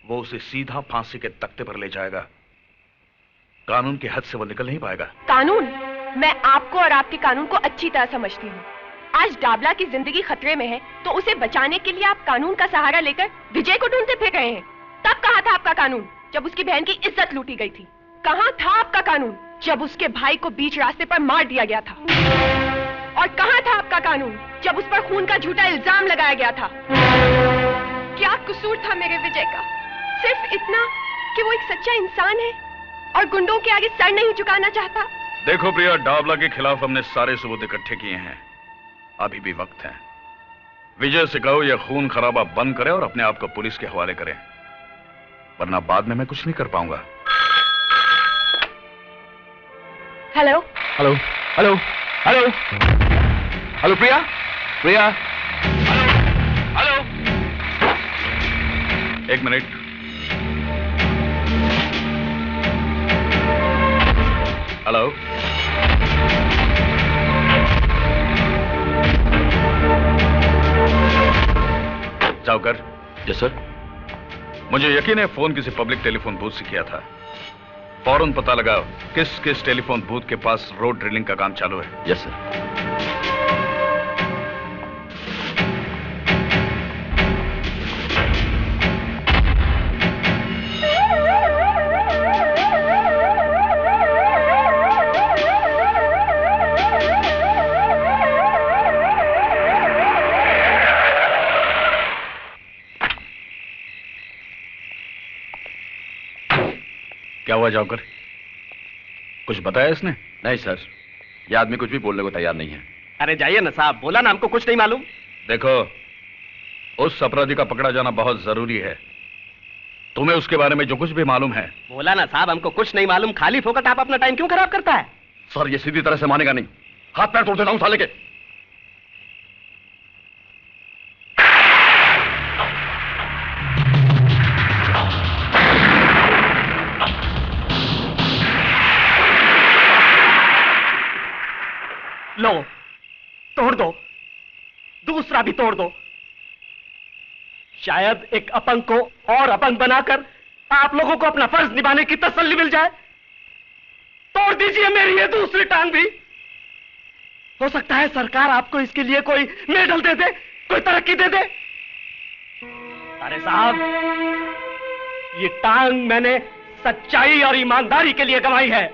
वो उसे सीधा फांसी के तख्ते पर ले जाएगा। कानून की हद से वो निकल नहीं पाएगा। कानून? मैं आपको और आपके कानून को अच्छी तरह समझती हूँ। आज डाबला की जिंदगी खतरे में है, तो उसे बचाने के लिए आप कानून का सहारा लेकर विजय को ढूंढते फिर रहे हैं। तब कहाँ था आपका कानून, जब उसकी बहन की इज्जत लूटी गई थी? कहाँ था आपका कानून, जब उसके भाई को बीच रास्ते पर मार दिया गया था? और कहाँ था आपका कानून, जब उस पर खून का झूठा इल्जाम लगाया गया था? क्या कसूर था मेरे विजय का? सिर्फ इतना कि वो एक सच्चा इंसान है और गुंडों के आगे सर नहीं झुकाना चाहता। देखो प्रिया, डाबला के खिलाफ हमने सारे सबूत इकट्ठे किए हैं। अभी भी वक्त है। विजय से कहो यह खून खराबा बंद करे और अपने आप को पुलिस के हवाले करे, वरना बाद में मैं कुछ नहीं कर पाऊंगा। Hello hello hello hello hello Priya, Priya, hello, एक मिनट। हेलो, जाओकर। Yes sir. मुझे यकीन है फोन किसी पब्लिक टेलीफोन बूथ से किया था। फौरन पता लगाओ किस किस टेलीफोन बूथ के पास रोड ड्रिलिंग का काम चालू है। Yes sir. क्या हुआ जाकर? कुछ बताया इसने? नहीं सर, यह आदमी कुछ भी बोलने को तैयार नहीं है। अरे जाइए ना साहब, बोला ना हमको कुछ नहीं मालूम। देखो, उस अपराधी का पकड़ा जाना बहुत जरूरी है। तुम्हें उसके बारे में जो कुछ भी मालूम है। बोला ना साहब, हमको कुछ नहीं मालूम। खाली फोकट आप अपना टाइम क्यों खराब करता है? सर ये सीधी तरह से मानेगा नहीं, हाथ पैर तोड़ देता हूं साले के। लो, तोड़ दो, दूसरा भी तोड़ दो। शायद एक अपंग को और अपंग बनाकर आप लोगों को अपना फर्ज निभाने की तसल्ली मिल जाए। तोड़ दीजिए मेरी ये दूसरी टांग भी। हो सकता है सरकार आपको इसके लिए कोई मेडल दे दे, कोई तरक्की दे दे। अरे साहब, ये टांग मैंने सच्चाई और ईमानदारी के लिए गंवाई है।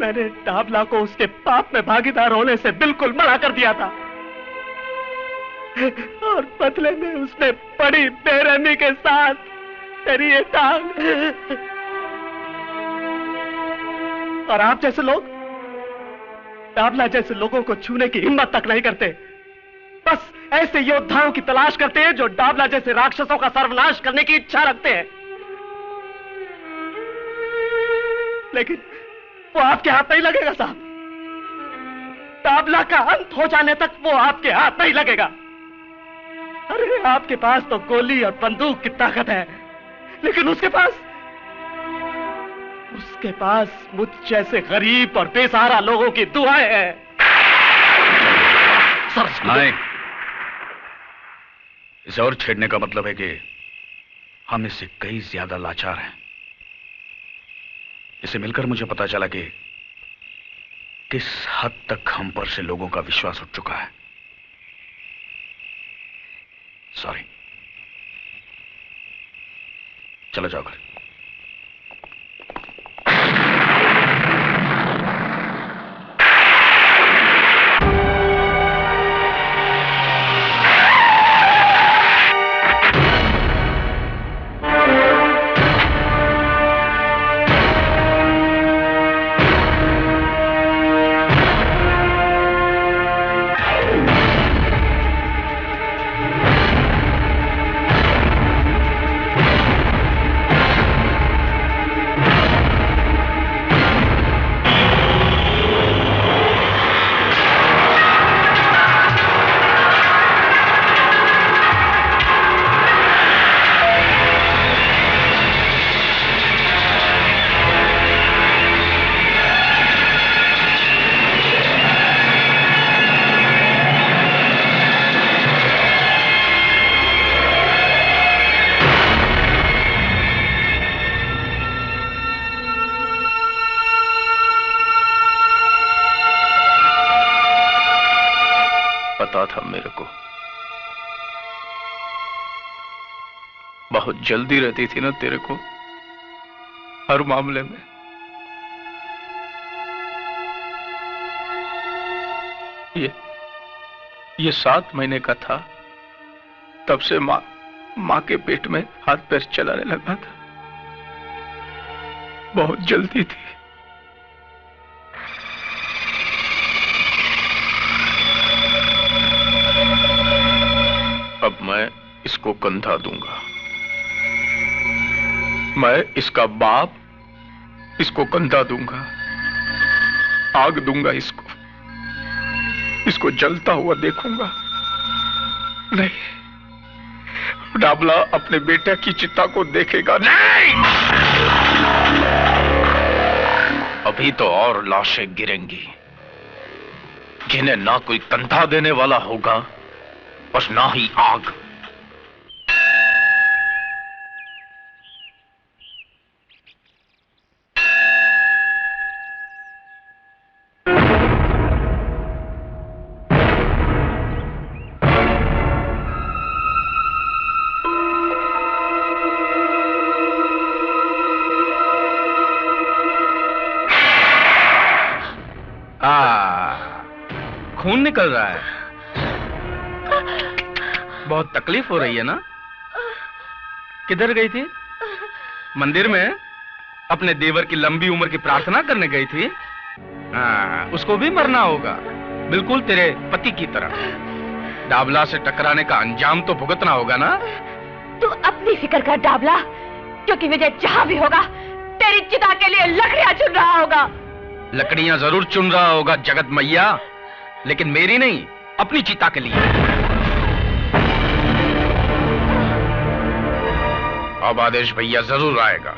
मैंने डाबला को उसके पाप में भागीदार होने से बिल्कुल मना कर दिया था, और बदले में उसने बड़ी बेरहमी के साथ मेरी ये टांग। और आप जैसे लोग डाबला जैसे लोगों को छूने की हिम्मत तक नहीं करते। बस ऐसे योद्धाओं की तलाश करते हैं जो डाबला जैसे राक्षसों का सर्वनाश करने की इच्छा रखते हैं। लेकिन वो आपके हाथ नहीं लगेगा साहब। डाबला का अंत हो जाने तक वो आपके हाथ नहीं लगेगा। अरे आपके पास तो गोली और बंदूक की ताकत है, लेकिन उसके पास मुझ जैसे गरीब और बेसहारा लोगों की दुआएं हैं। नहीं, इसे और छेड़ने का मतलब है कि हम इससे कई ज्यादा लाचार हैं। इसे मिलकर मुझे पता चला कि किस हद तक हम पर से लोगों का विश्वास उठ चुका है। सॉरी, चलो जाओ घर। बहुत जल्दी रहती थी ना तेरे को हर मामले में। ये 7 महीने का था, तब से माँ के पेट में हाथ पैर चलाने लगा था। बहुत जल्दी थी। अब मैं इसको कंधा दूंगा। मैं इसका बाप इसको कंधा दूंगा, आग दूंगा इसको जलता हुआ देखूंगा। नहीं, डाबला अपने बेटे की चिता को देखेगा नहीं। अभी तो और लाशें गिरेंगी जिन्हें ना कोई कंधा देने वाला होगा और ना ही आग। खून निकल रहा है, बहुत तकलीफ हो रही है ना? किधर गई थी? मंदिर में अपने देवर की लंबी उम्र की प्रार्थना करने गई थी। उसको भी मरना होगा, बिल्कुल तेरे पति की तरह। डाबला से टकराने का अंजाम तो भुगतना होगा ना? तू अपनी फिक्र कर डाबला, क्योंकि विजय जहां भी होगा तेरी चिता के लिए लकड़ियां चुन रहा होगा। लकड़ियां जरूर चुन रहा होगा जगत मैया, लेकिन मेरी नहीं, अपनी चिता के लिए। अब आदेश भैया जरूर आएगा।